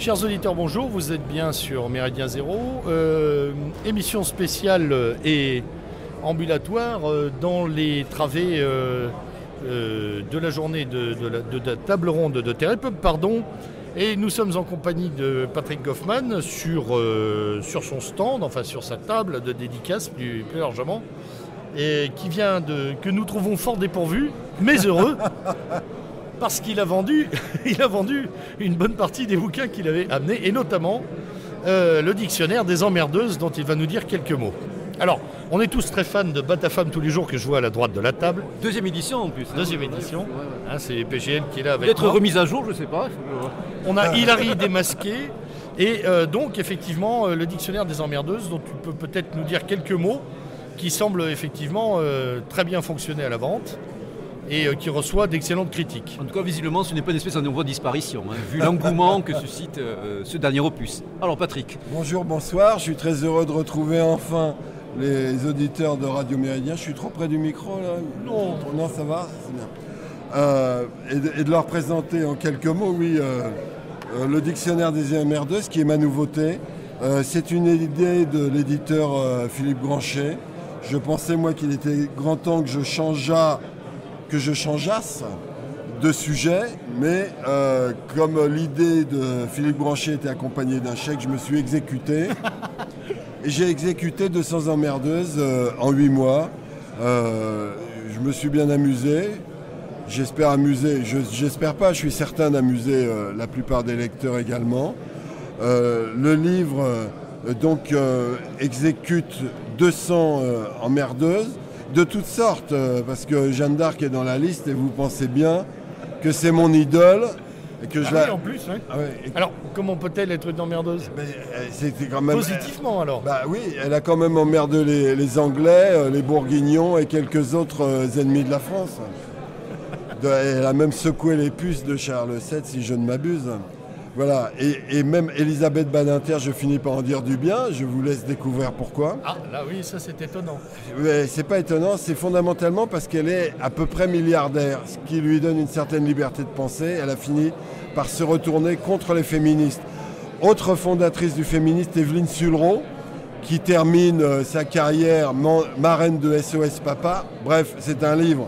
Chers auditeurs, bonjour, vous êtes bien sur Méridien Zéro, émission spéciale et ambulatoire dans les travées de la journée de la table ronde de Terrepub, pardon. Et nous sommes en compagnie de Patrick Goffman sur son stand, enfin sur sa table de dédicace plus largement, et que nous trouvons fort dépourvu, mais heureux. Parce qu'il a vendu une bonne partie des bouquins qu'il avait amenés, et notamment le dictionnaire des emmerdeuses, dont il va nous dire quelques mots. Alors, on est tous très fans de Batafam tous les jours, que je vois à la droite de la table. Deuxième édition en plus. Deuxième édition, ouais. Hein, c'est PGL qui est là avec peut-être moi. remise à jour, je sais pas. On a Hilary démasqué, et donc effectivement le dictionnaire des emmerdeuses, dont tu peux peut-être nous dire quelques mots, qui semble effectivement très bien fonctionner à la vente. Et qui reçoit d'excellentes critiques. En tout cas, visiblement, ce n'est pas une espèce en voie de disparition, hein, vu l'engouement que suscite ce dernier opus. Alors, Patrick. Bonjour, bonsoir. Je suis très heureux de retrouver enfin les auditeurs de Radio Méridien. Je suis trop près du micro, là? Non, ça va, c'est bien. Et de leur présenter en quelques mots, oui, le dictionnaire des emmerdeuses, qui est ma nouveauté. C'est une idée de l'éditeur Philippe Granchet. Je pensais, moi, qu'il était grand temps que je changeasse de sujet, mais comme l'idée de Philippe Granchet était accompagnée d'un chèque, je me suis exécuté. Et j'ai exécuté 200 emmerdeuses en 8 mois. Je me suis bien amusé. J'espère pas, je suis certain d'amuser la plupart des lecteurs également. Le livre exécute 200 emmerdeuses. De toutes sortes, parce que Jeanne d'Arc est dans la liste et vous pensez bien que c'est mon idole. Et que oui, en plus, hein. Ah ouais, alors, comment peut-elle être une emmerdeuse? C'était quand même... Positivement, alors. Bah oui, elle a quand même emmerdé les Anglais, les Bourguignons et quelques autres ennemis de la France. Elle a même secoué les puces de Charles VII, si je ne m'abuse. Voilà, et même Elisabeth Badinter, je finis par en dire du bien, je vous laisse découvrir pourquoi. Ah, là oui, ça c'est étonnant. Mais c'est pas étonnant, c'est fondamentalement parce qu'elle est à peu près milliardaire, ce qui lui donne une certaine liberté de penser. Elle a fini par se retourner contre les féministes. Autre fondatrice du féministe, Evelyne Sulro, qui termine sa carrière marraine de SOS Papa. Bref, c'est un livre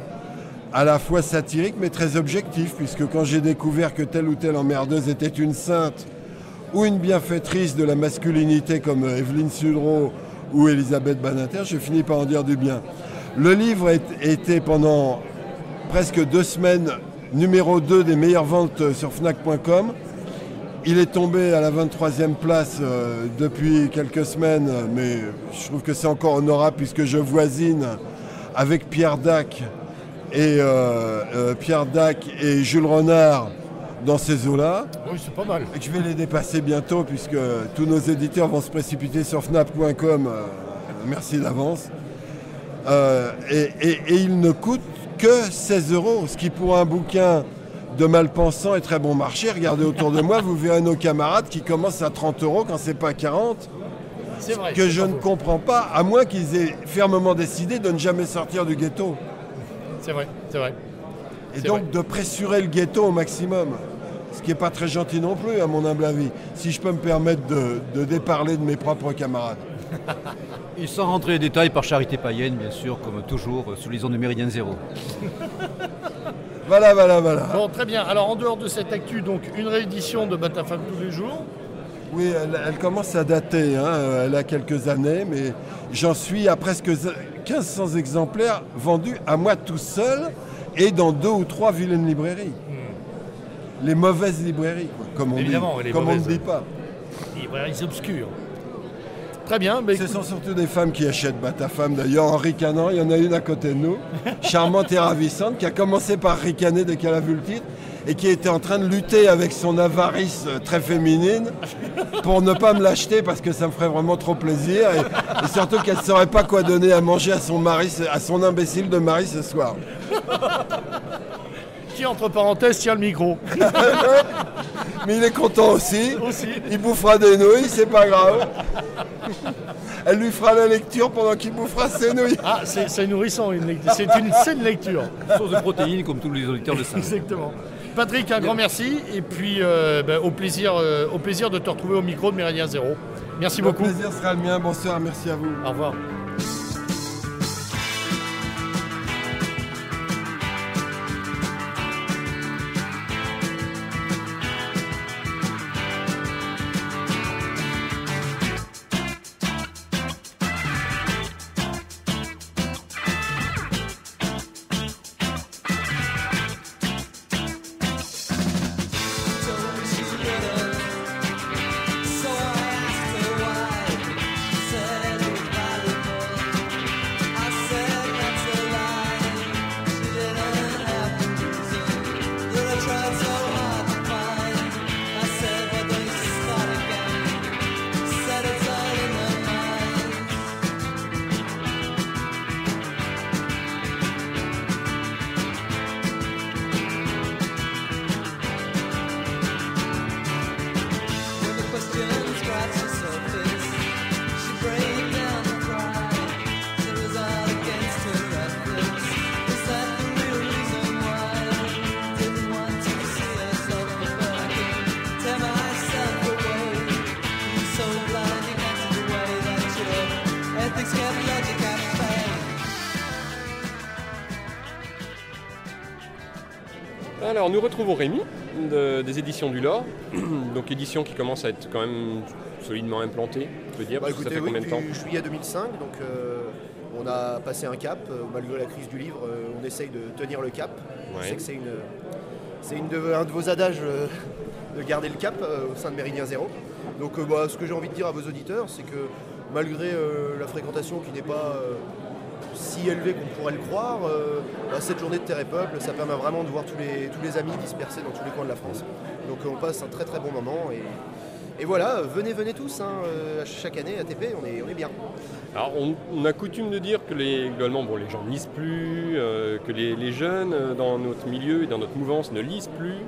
à la fois satirique mais très objectif, puisque quand j'ai découvert que telle ou telle emmerdeuse était une sainte ou une bienfaitrice de la masculinité comme Evelyne Sulro ou Elisabeth Badinter, j'ai fini par en dire du bien. Le livre était pendant presque 2 semaines numéro 2 des meilleures ventes sur Fnac.com. Il est tombé à la 23e place depuis quelques semaines, mais je trouve que c'est encore honorable puisque je voisine avec Pierre Dac et Jules Renard dans ces eaux-là. Oui, c'est pas mal. Et je vais les dépasser bientôt puisque tous nos éditeurs vont se précipiter sur Fnac.com. Merci d'avance. Et il ne coûte que 16 €, ce qui pour un bouquin de mal-pensant est très bon marché. Regardez autour de moi, vous verrez nos camarades qui commencent à 30 € quand c'est pas 40. C'est vrai. Que je ne comprends pas, à moins qu'ils aient fermement décidé de ne jamais sortir du ghetto. C'est vrai, c'est vrai. Et donc de pressurer le ghetto au maximum. Ce qui n'est pas très gentil non plus, à mon humble avis. Si je peux me permettre de déparler de mes propres camarades. Et sans rentrer les détails, par charité païenne, bien sûr, comme toujours, sous les ondes de Méridien Zéro. Voilà. Bon, très bien. Alors, en dehors de cette actu, donc une réédition de Batafam tous les jours. Oui, elle commence à dater, hein. Elle a quelques années, mais j'en suis à presque 1500 exemplaires vendus à moi tout seul et dans 2 ou 3 vilaines librairies. Les mauvaises librairies, quoi, comme on ne dit pas. Librairies obscures. Très bien. Ce sont surtout des femmes qui achètent Batafam. D'ailleurs, en ricanant, il y en a une à côté de nous, charmante et ravissante, qui a commencé par ricaner dès qu'elle a vu le titre et qui était en train de lutter avec son avarice très féminine pour ne pas me l'acheter parce que ça me ferait vraiment trop plaisir et surtout qu'elle ne saurait pas quoi donner à manger à son mari, à son imbécile de mari ce soir. Qui, entre parenthèses, tient le micro. Mais il est content aussi. Il bouffera des nouilles, c'est pas grave. Elle lui fera la lecture pendant qu'il bouffera ses nouilles. Ah, c'est nourrissant, c'est une saine lecture. Source de protéines comme tous les auditeurs le savent. Exactement. Patrick, un grand merci. Et puis au plaisir de te retrouver au micro de Méridien Zéro. Merci beaucoup. Le plaisir sera le mien. Bonsoir, merci à vous. Au revoir. Alors nous retrouvons Rémi des éditions du Lore, donc édition qui commence à être quand même solidement implantée, on peut dire, parce que ça fait combien de temps ? Depuis juillet 2005, donc on a passé un cap, malgré la crise du livre, on essaye de tenir le cap. Ouais. Je sais que c'est un de vos adages de garder le cap au sein de Méridien Zéro. Donc ce que j'ai envie de dire à vos auditeurs, c'est que malgré la fréquentation qui n'est pas si élevée qu'on pourrait le croire, cette journée de Terre et Peuple, ça permet vraiment de voir tous les amis dispersés dans tous les coins de la France. Donc on passe un très très bon moment et voilà, venez tous, chaque année à TP, on est bien. Alors on a coutume de dire que globalement, les gens ne lisent plus, que les jeunes dans notre milieu et dans notre mouvance ne lisent plus.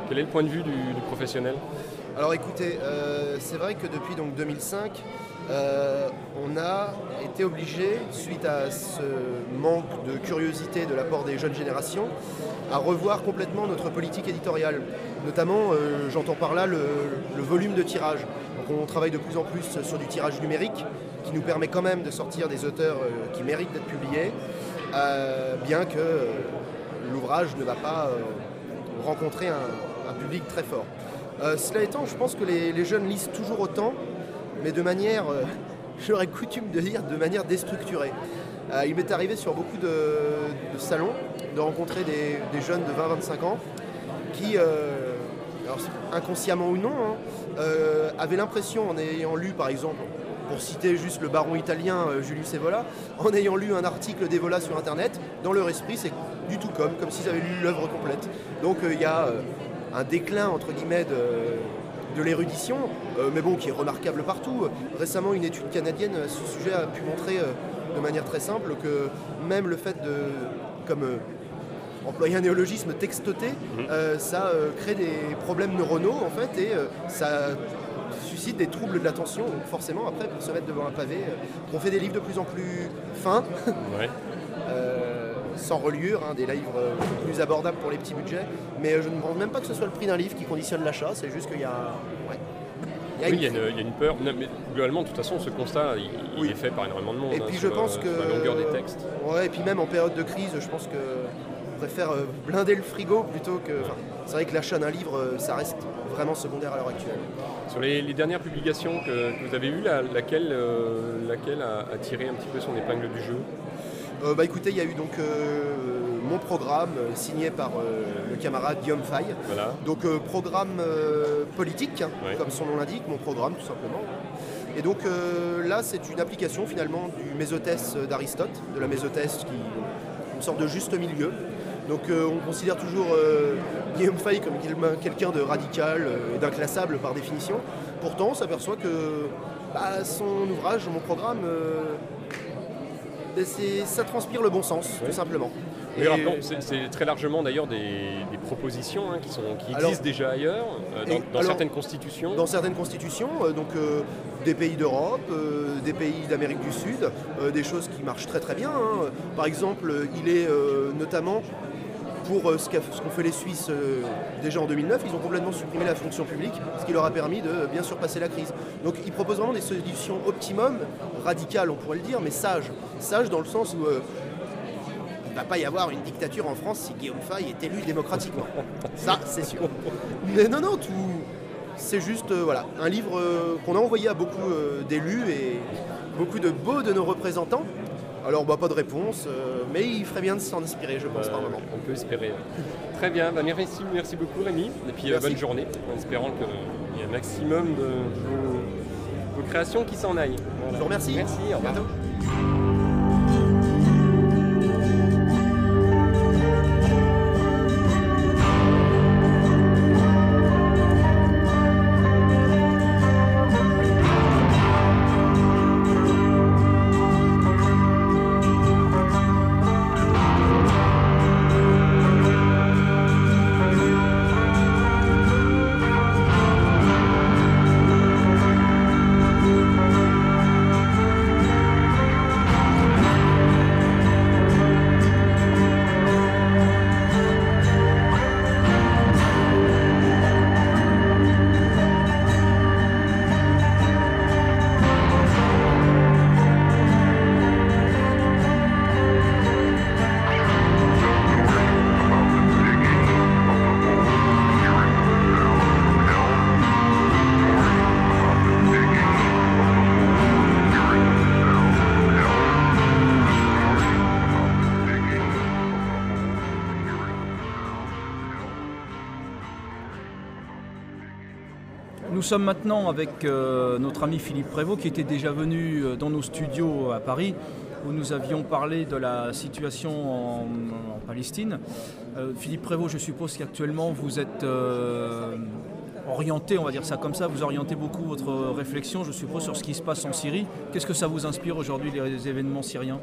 Quel est le point de vue du professionnel ? Alors écoutez, c'est vrai que depuis donc 2005, on a été obligé, suite à ce manque de curiosité de la part des jeunes générations, à revoir complètement notre politique éditoriale. Notamment, j'entends par là le volume de tirage. Donc on travaille de plus en plus sur du tirage numérique, qui nous permet quand même de sortir des auteurs qui méritent d'être publiés, bien que l'ouvrage ne va pas rencontrer un public très fort. Cela étant, je pense que les jeunes lisent toujours autant, mais de manière, j'aurais coutume de dire, de manière déstructurée. Il m'est arrivé sur beaucoup de salons de rencontrer des jeunes de 20-25 ans qui, alors inconsciemment ou non, avaient l'impression, en ayant lu par exemple, pour citer juste le baron italien Julius Evola, en ayant lu un article d'Evola sur internet, dans leur esprit c'est du tout comme s'ils avaient lu l'œuvre complète. Donc il y a un déclin entre guillemets de l'érudition, mais qui est remarquable partout. Récemment, une étude canadienne à ce sujet a pu montrer de manière très simple que même le fait de, comme employer un néologisme, textoter, ça crée des problèmes neuronaux en fait, et ça suscite des troubles de l'attention. Donc forcément, après, pour se mettre devant un pavé, on fait des livres de plus en plus fins. Ouais. Sans reliure, des livres plus abordables pour les petits budgets, mais je ne pense même pas que ce soit le prix d'un livre qui conditionne l'achat, c'est juste qu'il y a... il y a une peur, non, mais globalement de toute façon ce constat il est fait par énormément de monde, et puis je pense que la longueur des textes. Ouais, et puis même en période de crise, je pense que on préfère blinder le frigo plutôt que... c'est vrai que l'achat d'un livre, ça reste vraiment secondaire à l'heure actuelle. Sur les dernières publications que vous avez eues, laquelle a tiré un petit peu son épingle du jeu ? Écoutez, il y a eu donc mon programme signé par le camarade Guillaume Faye. Voilà. Donc programme politique, comme son nom l'indique, mon programme tout simplement. Et donc là, c'est une application finalement du Mésotès d'Aristote, de la Mésotès qui est une sorte de juste milieu. Donc on considère toujours Guillaume Faye comme quelqu'un de radical et d'inclassable par définition. Pourtant, on s'aperçoit que son ouvrage, mon programme... ça transpire le bon sens, tout simplement. Oui, rappelons, c'est très largement d'ailleurs des propositions qui existent déjà ailleurs, dans certaines constitutions. Dans certaines constitutions, des pays d'Europe, des pays d'Amérique du Sud, des choses qui marchent très très bien. Par exemple, il est notamment pour ce qu'ont fait les Suisses déjà en 2009, ils ont complètement supprimé la fonction publique, ce qui leur a permis de bien surpasser la crise. Donc ils proposent vraiment des solutions optimum, radicales on pourrait le dire, mais sages. Sages dans le sens où il ne va pas y avoir une dictature en France si Guillaume Fay est élu démocratiquement. Ça, c'est sûr. Mais non, c'est juste voilà, un livre qu'on a envoyé à beaucoup d'élus et beaucoup de beaux de nos représentants. Alors pas de réponse, mais il ferait bien de s'en inspirer, je pense, par moment. On peut espérer. Très bien, merci beaucoup Rémi, et puis bonne journée, en espérant qu'il y ait un maximum de vos créations qui s'en aillent. Voilà. Je vous remercie. Merci, au revoir. Bientôt. Nous sommes maintenant avec notre ami Philippe Prévost qui était déjà venu dans nos studios à Paris où nous avions parlé de la situation en Palestine. Philippe Prévost, je suppose qu'actuellement vous êtes orienté, on va dire ça comme ça, vous orientez beaucoup votre réflexion, je suppose, sur ce qui se passe en Syrie. Qu'est-ce que ça vous inspire aujourd'hui, les événements syriens ?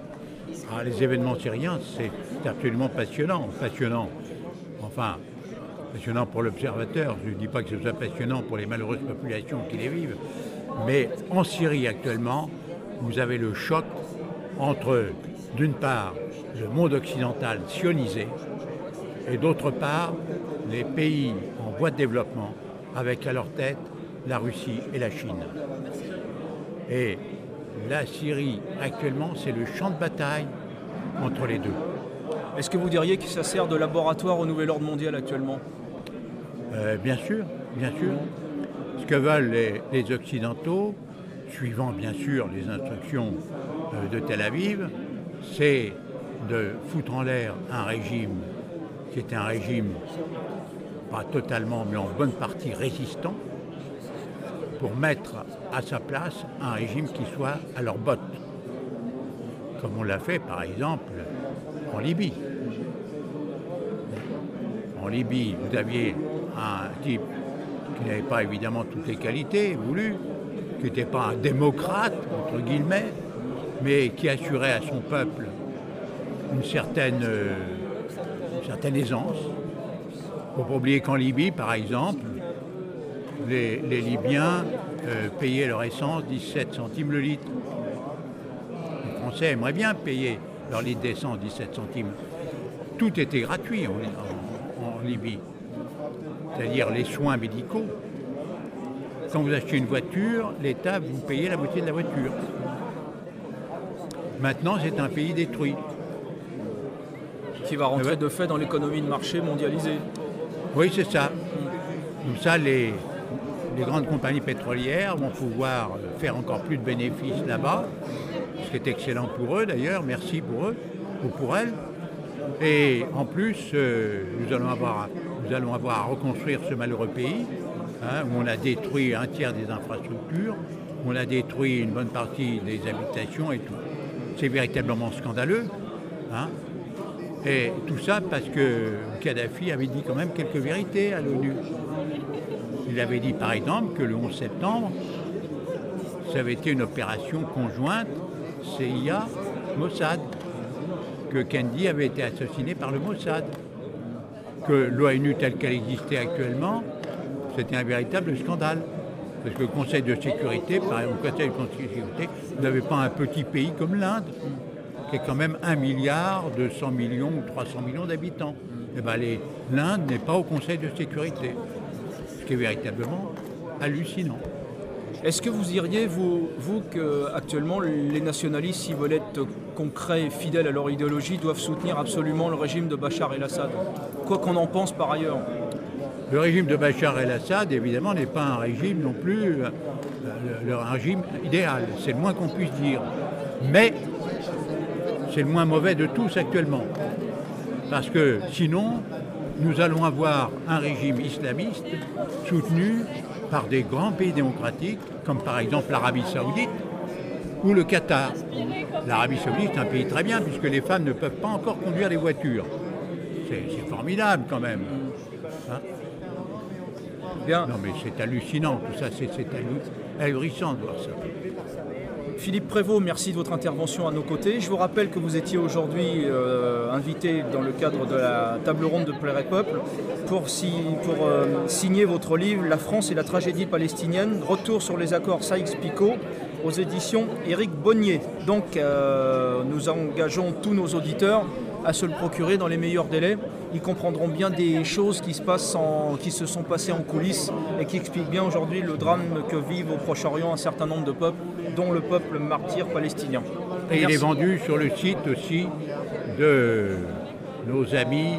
Les événements syriens, c'est absolument passionnant. Enfin, passionnant pour l'observateur. Je ne dis pas que ce soit passionnant pour les malheureuses populations qui les vivent. Mais en Syrie actuellement, vous avez le choc entre, d'une part, le monde occidental sionisé et d'autre part, les pays en voie de développement avec à leur tête la Russie et la Chine. Et la Syrie actuellement, c'est le champ de bataille entre les deux. Est-ce que vous diriez que ça sert de laboratoire au nouvel ordre mondial actuellement ? Bien sûr. Ce que veulent les Occidentaux, suivant bien sûr les instructions de Tel Aviv, c'est de foutre en l'air un régime qui était un régime, pas totalement, mais en bonne partie résistant, pour mettre à sa place un régime qui soit à leur botte. Comme on l'a fait par exemple en Libye. En Libye, vous aviez un type qui n'avait pas évidemment toutes les qualités voulues, qui n'était pas un démocrate, entre guillemets, mais qui assurait à son peuple une certaine aisance. Il ne faut pas oublier qu'en Libye, par exemple, les Libyens payaient leur essence 17 centimes le litre. Les Français aimeraient bien payer leur litre d'essence 17 centimes. Tout était gratuit en Libye. C'est-à-dire les soins médicaux. Quand vous achetez une voiture, l'État vous payez la moitié de la voiture. Maintenant, c'est un pays détruit. Qui va rentrer de fait dans l'économie de marché mondialisée. Oui, c'est ça. Comme ça, les grandes compagnies pétrolières vont pouvoir faire encore plus de bénéfices là-bas, ce qui est excellent pour eux d'ailleurs, merci pour eux ou pour elles. Et en plus, nous allons avoir à reconstruire ce malheureux pays, où on a détruit un tiers des infrastructures, où on a détruit une bonne partie des habitations et tout. C'est véritablement scandaleux. Et tout ça parce que Kadhafi avait dit quand même quelques vérités à l'ONU. Il avait dit par exemple que le 11 septembre, ça avait été une opération conjointe CIA-Mossad, que Kennedy avait été assassiné par le Mossad, que l'ONU telle qu'elle existait actuellement, c'était un véritable scandale. Parce que le Conseil de sécurité, par exemple, le Conseil de sécurité, vous n'avez pas un petit pays comme l'Inde, qui est quand même 1 milliard 200 millions ou 300 millions d'habitants. eh ben, l'Inde n'est pas au Conseil de sécurité. Ce qui est véritablement hallucinant. Est-ce que vous iriez, vous que actuellement les nationalistes, s'ils veulent être concrets et fidèles à leur idéologie, doivent soutenir absolument le régime de Bachar el-Assad, quoi qu'on en pense par ailleurs? Le régime de Bachar el-Assad, évidemment, n'est pas un régime non plus, le régime idéal, c'est le moins qu'on puisse dire. Mais c'est le moins mauvais de tous actuellement. Parce que sinon, nous allons avoir un régime islamiste soutenu par des grands pays démocratiques, comme par exemple l'Arabie Saoudite ou le Qatar. L'Arabie Saoudite est un pays très bien, puisque les femmes ne peuvent pas encore conduire les voitures. C'est formidable quand même. Hein? Bien. Non mais c'est hallucinant, tout ça, c'est ahurissant de voir ça. Philippe Prévost, merci de votre intervention à nos côtés. Je vous rappelle que vous étiez aujourd'hui invité dans le cadre de la table ronde de Plaire et Peuple pour signer votre livre « La France et la tragédie palestinienne, retour sur les accords Sykes-Picot » aux éditions Éric Bonnier. Donc nous engageons tous nos auditeurs à se le procurer dans les meilleurs délais. Ils comprendront bien des choses qui se sont passées en coulisses et qui expliquent bien aujourd'hui le drame que vivent au Proche-Orient un certain nombre de peuples, dont le peuple martyr palestinien. Et il est vendu sur le site aussi de nos amis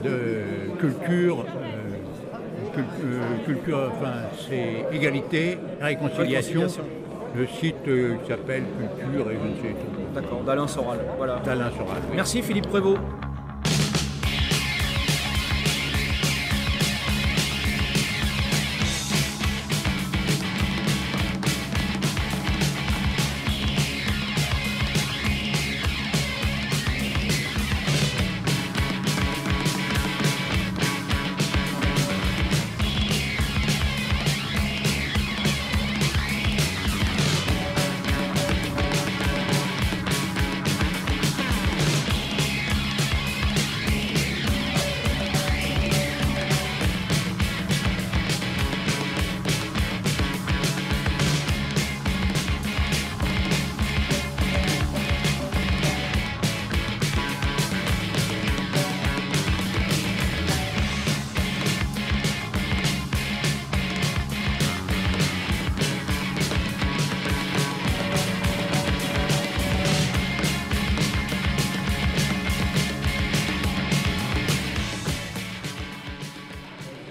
de culture, enfin c'est égalité, réconciliation. Le site qui s'appelle Culture et je ne sais tout. D'accord, d'Alain Soral. Voilà. D'Alain Soral. Oui. Merci Philippe Prévost.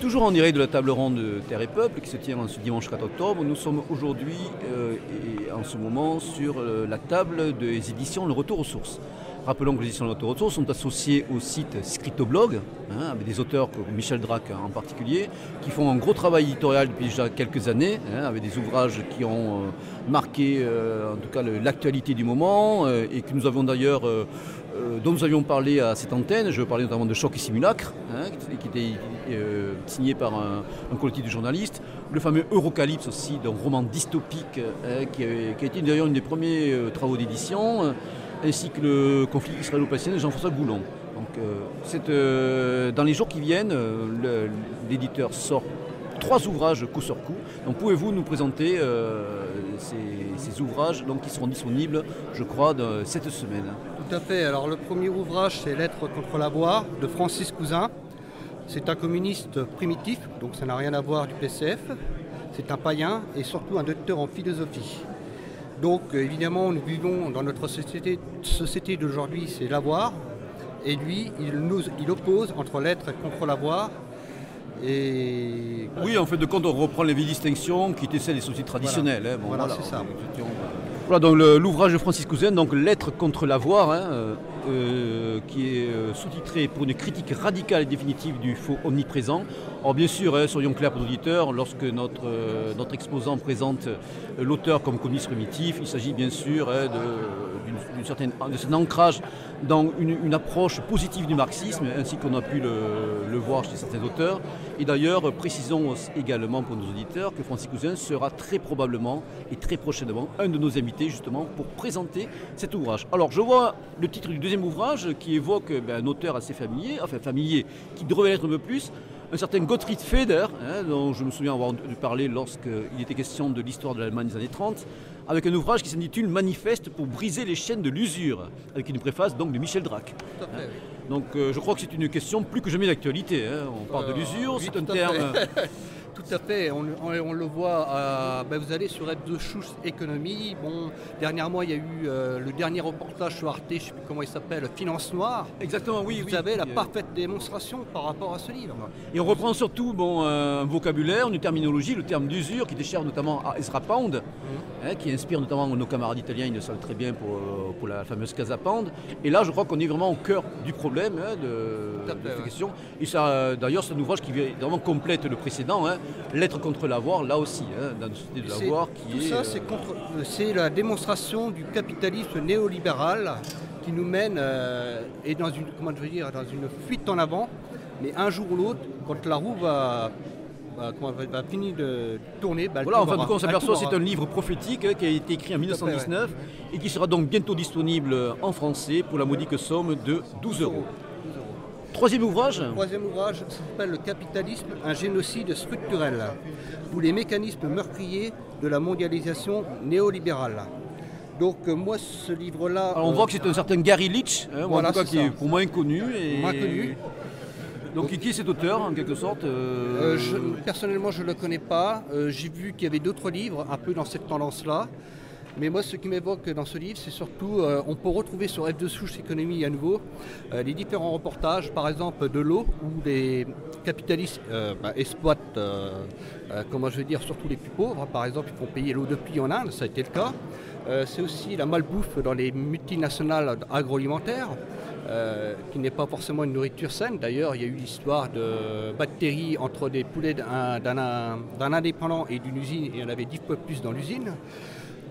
Toujours en direct de la table ronde de Terre et Peuple qui se tient ce dimanche 4 octobre. Nous sommes aujourd'hui et en ce moment sur la table des éditions Le Retour aux Sources. Rappelons que les éditions Le Retour aux Sources sont associées au site Scriptoblog, avec des auteurs comme Michel Drac en particulier, qui font un gros travail éditorial depuis déjà quelques années, avec des ouvrages qui ont marqué en tout cas l'actualité du moment et que nous avions d'ailleurs dont nous avions parlé à cette antenne. Je veux parler notamment de Choc et Simulacre, qui était signé par un collectif de journalistes. Le fameux Eurocalypse aussi, d'un roman dystopique qui a été d'ailleurs une des premiers travaux d'édition, ainsi que le conflit israélo-palestinien de Jean-François Goulon. Donc, dans les jours qui viennent, l'éditeur sort 3 ouvrages coup sur coup. Donc pouvez-vous nous présenter ces ouvrages qui seront disponibles, je crois, cette semaine? Tout à fait. Alors le premier ouvrage, c'est Lettres contre la boire de Francis Cousin. C'est un communiste primitif, donc ça n'a rien à voir du PCF. C'est un païen et surtout un docteur en philosophie. Donc évidemment, nous vivons dans notre société d'aujourd'hui, c'est l'avoir. Et lui, il oppose entre l'être contre l'avoir. Et... Oui, en fait de compte, on reprend les vieilles distinctions qui étaient celles des sociétés traditionnelles. Voilà, c'est ça. Voilà, donc l'ouvrage de Francis Cousin, donc Lettres contre l'avoir, qui est sous-titré pour une critique radicale et définitive du faux omniprésent. Alors bien sûr, soyons clairs pour l'auditeurs, lorsque notre exposant présente l'auteur comme communiste primitif, il s'agit bien sûr d'un certain ancrage dans une approche positive du marxisme, ainsi qu'on a pu le voir chez certains auteurs. Et d'ailleurs, précisons également pour nos auditeurs que Francis Cousin sera très probablement et très prochainement un de nos invités justement pour présenter cet ouvrage. Alors je vois le titre du deuxième ouvrage qui évoque un auteur assez familier, qui devrait l'être un peu plus. un certain Gottfried Feder, dont je me souviens avoir entendu parler lorsqu'il était question de l'histoire de l'Allemagne des années 30, avec un ouvrage qui s'intitule Manifeste pour briser les chaînes de l'usure, avec une préface donc de Michel Drac. Tout à fait, oui. Donc je crois que c'est une question plus que jamais d'actualité. On parle de l'usure, oui, c'est un tout à terme... Tout à fait, on le voit, vous allez sur Hebdo Schuss Économie, bon, dernièrement il y a eu le dernier reportage sur Arte, je ne sais plus comment il s'appelle, Finance Noire. Exactement, oui. Vous avez la parfaite démonstration par rapport à ce livre. Et on reprend surtout un vocabulaire, une terminologie, le terme d'usure qui était cher notamment à Ezra Pound, qui inspire notamment nos camarades italiens, ils le savent très bien pour la fameuse Casa Pound. Et là je crois qu'on est vraiment au cœur du problème de cette question. Et ça, d'ailleurs c'est un ouvrage qui vraiment complète le précédent, L'être contre l'avoir, là aussi, dans la société de l'avoir qui est... Tout ça, c'est la démonstration du capitalisme néolibéral qui nous mène et dans une fuite en avant, mais un jour ou l'autre, quand la roue va finir de tourner... Voilà, en fin de compte, on s'aperçoit que c'est un livre prophétique qui a été écrit en 1919 et qui sera donc bientôt disponible en français pour la modique somme de 12 €. Troisième ouvrage s'appelle Le capitalisme, un génocide structurel, ou les mécanismes meurtriers de la mondialisation néolibérale. Donc moi ce livre-là... Alors on voit que c'est un certain Gary Leach, voilà, en tout cas qui est pour moi inconnu. Donc qui est cet auteur en quelque sorte Personnellement je ne le connais pas, j'ai vu qu'il y avait d'autres livres un peu dans cette tendance-là. Mais moi, ce qui m'évoque dans ce livre, c'est surtout, on peut retrouver sur Hebdo Schuss Économie à nouveau les différents reportages, par exemple de l'eau, où les capitalistes exploitent, surtout les plus pauvres. Par exemple, ils font payer l'eau de pluie en Inde, ça a été le cas. C'est aussi la malbouffe dans les multinationales agroalimentaires, qui n'est pas forcément une nourriture saine. D'ailleurs, il y a eu l'histoire de bactéries entre des poulets d'un indépendant et d'une usine, et il y en avait 10 fois plus dans l'usine.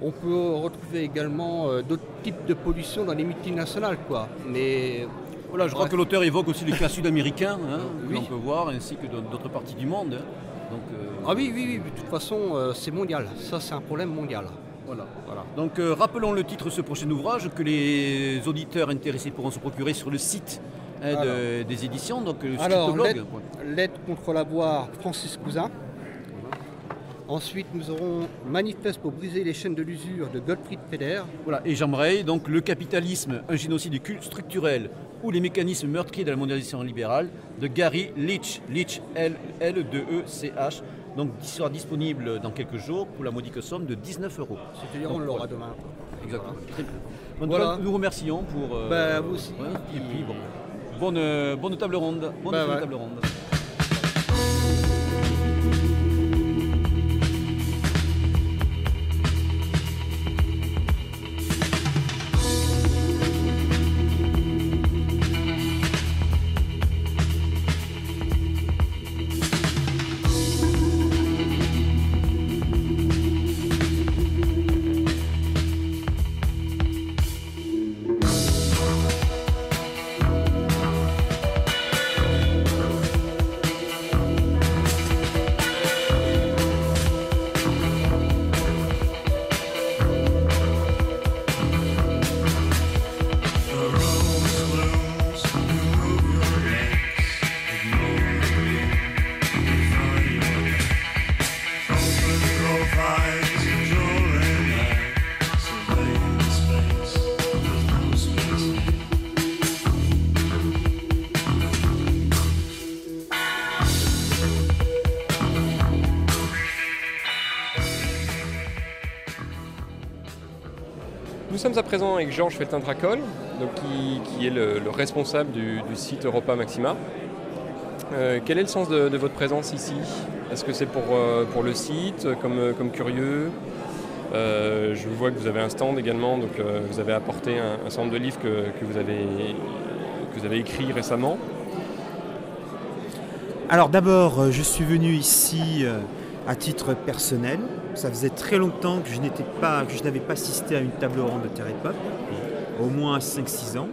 On peut retrouver également d'autres types de pollution dans les multinationales, Mais voilà, je crois que l'auteur évoque aussi les cas sud-américains, que l'on peut voir, ainsi que dans d'autres parties du monde. Oui, de toute façon, c'est mondial. Ça, c'est un problème mondial. Voilà. Donc, rappelons le titre de ce prochain ouvrage que les auditeurs intéressés pourront se procurer sur le site des éditions, donc le scriptoblog. L'aide contre l'avoir, Francis Cousin. Ensuite, nous aurons Manifeste pour briser les chaînes de l'usure de Gottfried Feder. Voilà, et j'aimerais donc Le capitalisme, un génocide structurel ou les mécanismes meurtriers de la mondialisation libérale de Gary Leach, L-2-E-C-H. Donc, il sera disponible dans quelques jours pour la modique somme de 19 €. C'est-à-dire on l'aura demain. Exactement. Voilà. Nous remercions pour... vous aussi. Et puis, bonne table ronde. Table ronde. Nous sommes à présent avec Georges Feltin-Dracol, qui est le responsable du site Europa Maxima. Quel est le sens de votre présence ici? Est-ce que c'est pour le site, comme curieux? Je vois que vous avez un stand également, donc vous avez apporté un certain nombre de livres que vous avez écrits récemment. Alors d'abord, je suis venu ici à titre personnel. Ça faisait très longtemps que je n'avais pas assisté à une table ronde de Terre et Peuple, au moins 5-6 ans.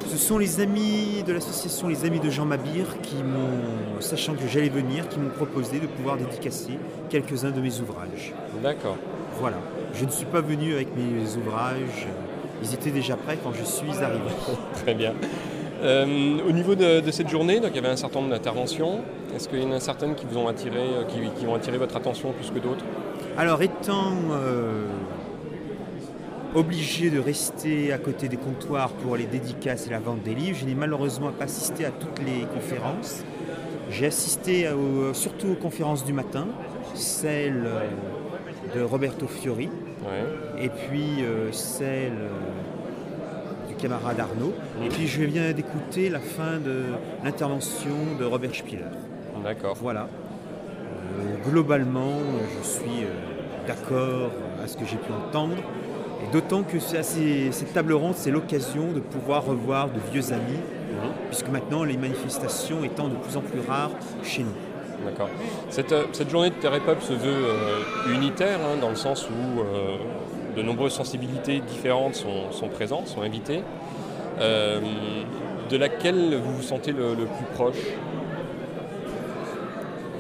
Ce sont les amis de l'association Les Amis de Jean Mabir qui m'ont, sachant que j'allais venir, qui m'ont proposé de pouvoir dédicacer quelques-uns de mes ouvrages. D'accord. Voilà. Je ne suis pas venu avec mes ouvrages, ils étaient déjà prêts quand je suis arrivé. Très bien. Au niveau de cette journée, donc il y avait un certain nombre d'interventions. Est-ce qu'il y en a certaines qui vous ont attiré, qui ont attiré votre attention plus que d'autres? Alors étant obligé de rester à côté des comptoirs pour les dédicaces et la vente des livres, je n'ai malheureusement pas assisté à toutes les conférences. J'ai assisté surtout aux conférences du matin, celle de Roberto Fiori, et puis celle du camarade Arnaud. Et puis je viens d'écouter la fin de l'intervention de Robert Spiller. D'accord. Voilà. Globalement, je suis d'accord à ce que j'ai pu entendre. Et d'autant que cette table ronde, c'est l'occasion de pouvoir revoir de vieux amis, puisque maintenant les manifestations étant de plus en plus rares chez nous. D'accord. Cette journée de Terre et Peuple se veut unitaire, dans le sens où de nombreuses sensibilités différentes sont présentes, sont invitées. De laquelle vous vous sentez le plus proche?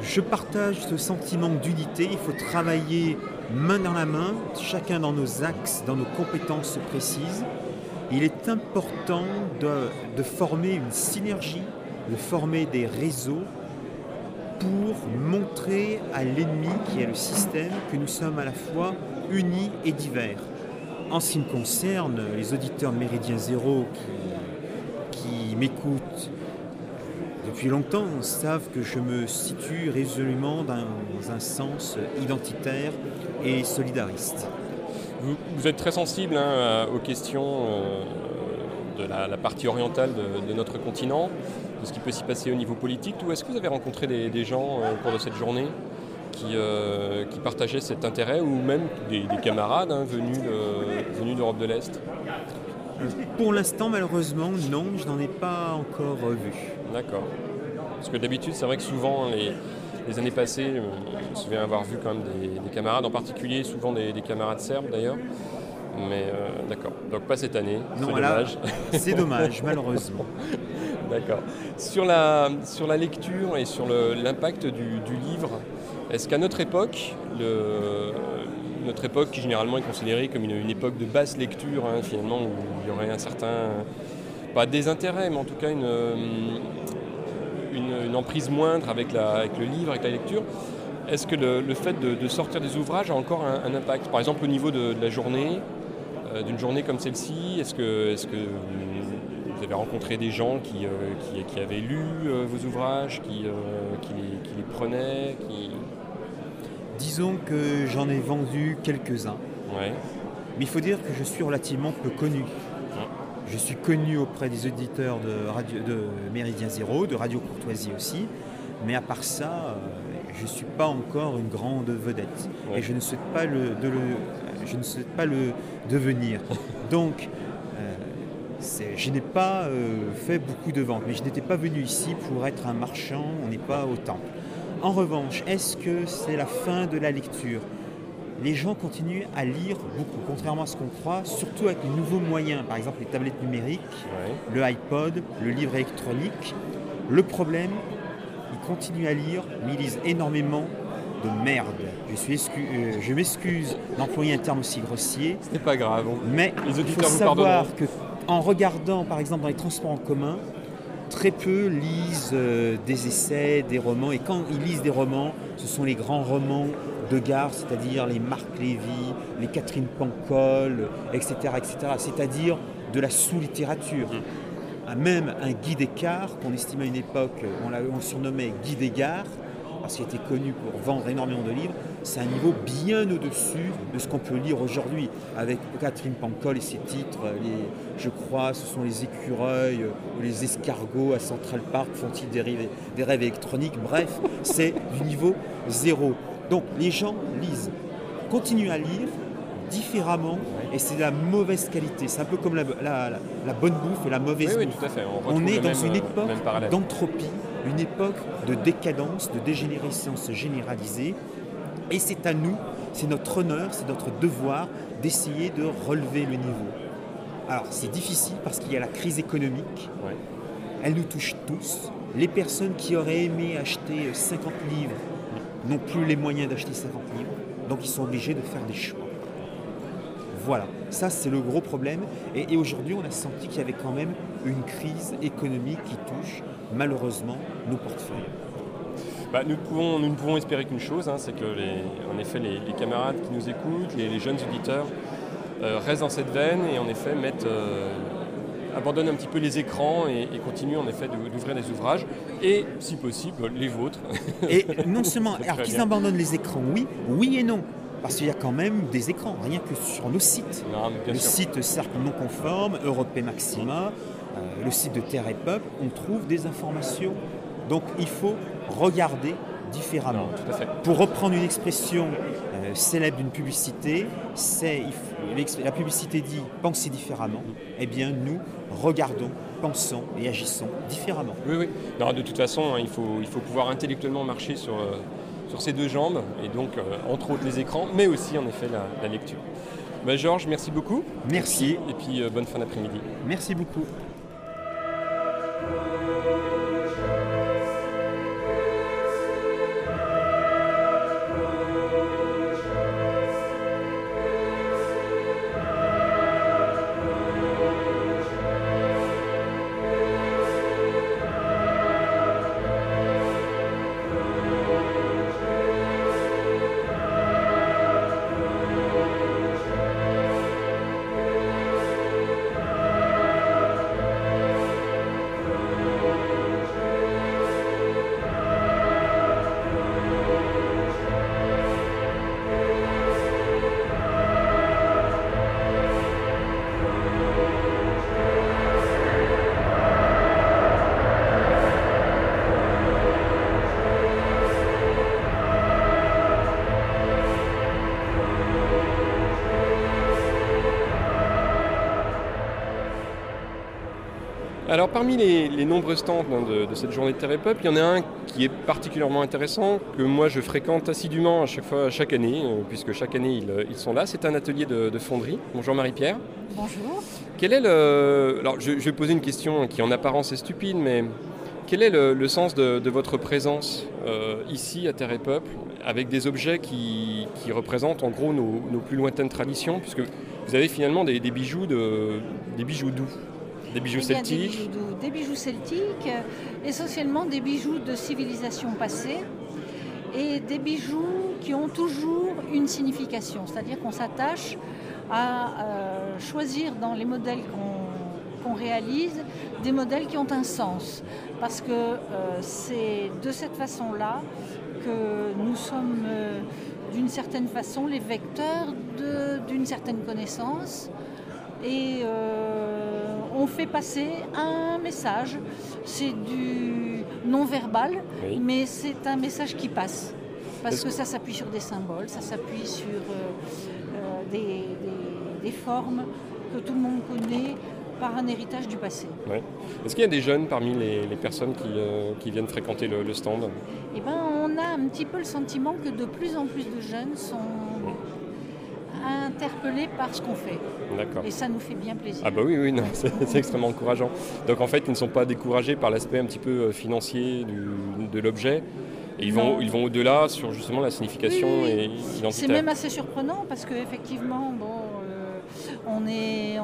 Je partage ce sentiment d'unité. Il faut travailler main dans la main, chacun dans nos axes, dans nos compétences précises. Il est important de former une synergie, de former des réseaux pour montrer à l'ennemi, qui est le système, que nous sommes à la fois unis et divers. En ce qui me concerne, les auditeurs de Méridien Zéro qui m'écoutent depuis longtemps savent que je me situe résolument dans un sens identitaire et solidariste. Vous êtes très sensible aux questions de la partie orientale de notre continent, de ce qui peut s'y passer au niveau politique. Est-ce que vous avez rencontré des gens au cours de cette journée qui partageaient cet intérêt, ou même des camarades venus d'Europe de l'Est? Pour l'instant, malheureusement, non, je n'en ai pas encore vu. D'accord. Parce que d'habitude, c'est vrai que souvent, les années passées, je me souviens avoir vu quand même des camarades, en particulier souvent des camarades serbes d'ailleurs. Mais d'accord, donc pas cette année, non, c'est dommage. C'est dommage, malheureusement. D'accord. Sur la lecture et sur l'impact du livre, est-ce qu'à notre époque, notre époque qui généralement est considérée comme une époque de basse lecture, finalement, où il y aurait un certain, pas désintérêt, mais en tout cas une emprise moindre avec le livre, avec la lecture, est-ce que le fait de sortir des ouvrages a encore un impact? Par exemple, au niveau de la journée, d'une journée comme celle-ci, est-ce que vous avez rencontré des gens qui avaient lu vos ouvrages, qui les prenaient Disons que j'en ai vendu quelques-uns. Ouais. Mais il faut dire que je suis relativement peu connu. Je suis connu auprès des auditeurs de Méridien Zéro, de Radio Courtoisie aussi. Mais à part ça, je ne suis pas encore une grande vedette. Ouais. Et je ne souhaite pas le devenir. Donc, je n'ai pas fait beaucoup de ventes. Mais je n'étais pas venu ici pour être un marchand, on n'est pas au temple. En revanche, est-ce que c'est la fin de la lecture? Les gens continuent à lire beaucoup, contrairement à ce qu'on croit, surtout avec les nouveaux moyens, par exemple les tablettes numériques, le iPod, le livre électronique. Le problème, ils continuent à lire, mais ils lisent énormément de merde. Je m'excuse d'employer un terme aussi grossier. Ce n'est pas grave. Mais les il faut savoir qu'en regardant, par exemple, dans les transports en commun, très peu lisent des essais, des romans. Et quand ils lisent des romans, ce sont les grands romans de gare, c'est-à-dire les Marc Lévy, les Catherine Pancol, etc., etc. C'est-à-dire de la sous-littérature. Même un Guy Descartes, qu'on estimait à une époque, on le surnommait Guy Descartes, parce qu'il était connu pour vendre énormément de livres, c'est un niveau bien au-dessus de ce qu'on peut lire aujourd'hui, avec Catherine Pancol et ses titres, je crois, ce sont les écureuils ou les escargots à Central Park, font-ils des rêves électroniques, bref, c'est du niveau zéro. Donc les gens lisent, continuent à lire différemment, et c'est de la mauvaise qualité. C'est un peu comme la bonne bouffe et la mauvaise bouffe. Oui, tout à fait. On est dans une époque d'entropie, une époque de décadence, de dégénérescence généralisée, et c'est à nous, c'est notre honneur, c'est notre devoir d'essayer de relever le niveau. Alors c'est difficile parce qu'il y a la crise économique, elle nous touche tous. Les personnes qui auraient aimé acheter 50 livres n'ont plus les moyens d'acheter 50 livres, donc ils sont obligés de faire des choix. Voilà. Ça, c'est le gros problème. Et aujourd'hui, on a senti qu'il y avait quand même une crise économique qui touche malheureusement nos portefeuilles. Nous ne pouvons espérer qu'une chose, c'est que en effet, les camarades qui nous écoutent, les jeunes auditeurs, restent dans cette veine et en effet abandonnent un petit peu les écrans et continuent en effet d'ouvrir des ouvrages et, si possible, les vôtres. Et non seulement, alors qu'ils abandonnent les écrans, oui et non. Parce qu'il y a quand même des écrans, rien que sur nos sites. Site Cercle non conforme, Europe Maxima, le site de Terre et Peuple, on trouve des informations. Donc il faut regarder différemment. Tout à fait. Pour reprendre une expression célèbre d'une publicité, la publicité dit « pensez différemment », eh bien nous regardons, pensons et agissons différemment. Oui. Non, de toute façon, il faut pouvoir intellectuellement marcher sur ces deux jambes, et donc entre autres les écrans, mais aussi en effet la lecture. Georges, merci beaucoup. Merci. Et puis bonne fin d'après-midi. Merci beaucoup. Alors parmi les nombreux stands de cette journée de Terre et Peuple, il y en a un qui est particulièrement intéressant, que moi je fréquente assidûment chaque année, puisque chaque année ils sont là. C'est un atelier de fonderie. Bonjour Marie-Pierre. Bonjour. Quel est Alors je vais poser une question qui en apparence est stupide, mais quel est le sens de votre présence ici à Terre et Peuple, avec des objets qui représentent en gros nos plus lointaines traditions, puisque vous avez finalement des bijoux doux. Des bijoux celtiques. Des bijoux celtiques, essentiellement des bijoux de civilisation passée et des bijoux qui ont toujours une signification. C'est-à-dire qu'on s'attache à choisir dans les modèles qu'on réalise des modèles qui ont un sens. Parce que c'est de cette façon-là que nous sommes d'une certaine façon les vecteurs d'une certaine connaissance. Et on fait passer un message, c'est du non-verbal, oui. Mais c'est un message qui passe, parce que ça s'appuie sur des symboles, ça s'appuie sur des formes que tout le monde connaît par un héritage du passé. Oui. Est-ce qu'il y a des jeunes parmi les personnes qui viennent fréquenter le stand ? Eh ben, on a un petit peu le sentiment que de plus en plus de jeunes sont interpellés par ce qu'on fait. D'accord. Et ça nous fait bien plaisir. Ah bah oui, non, c'est extrêmement encourageant. Donc en fait, ils ne sont pas découragés par l'aspect un petit peu financier de l'objet. Et ils vont au-delà sur justement la signification et l'identité. C'est même assez surprenant parce qu'effectivement, on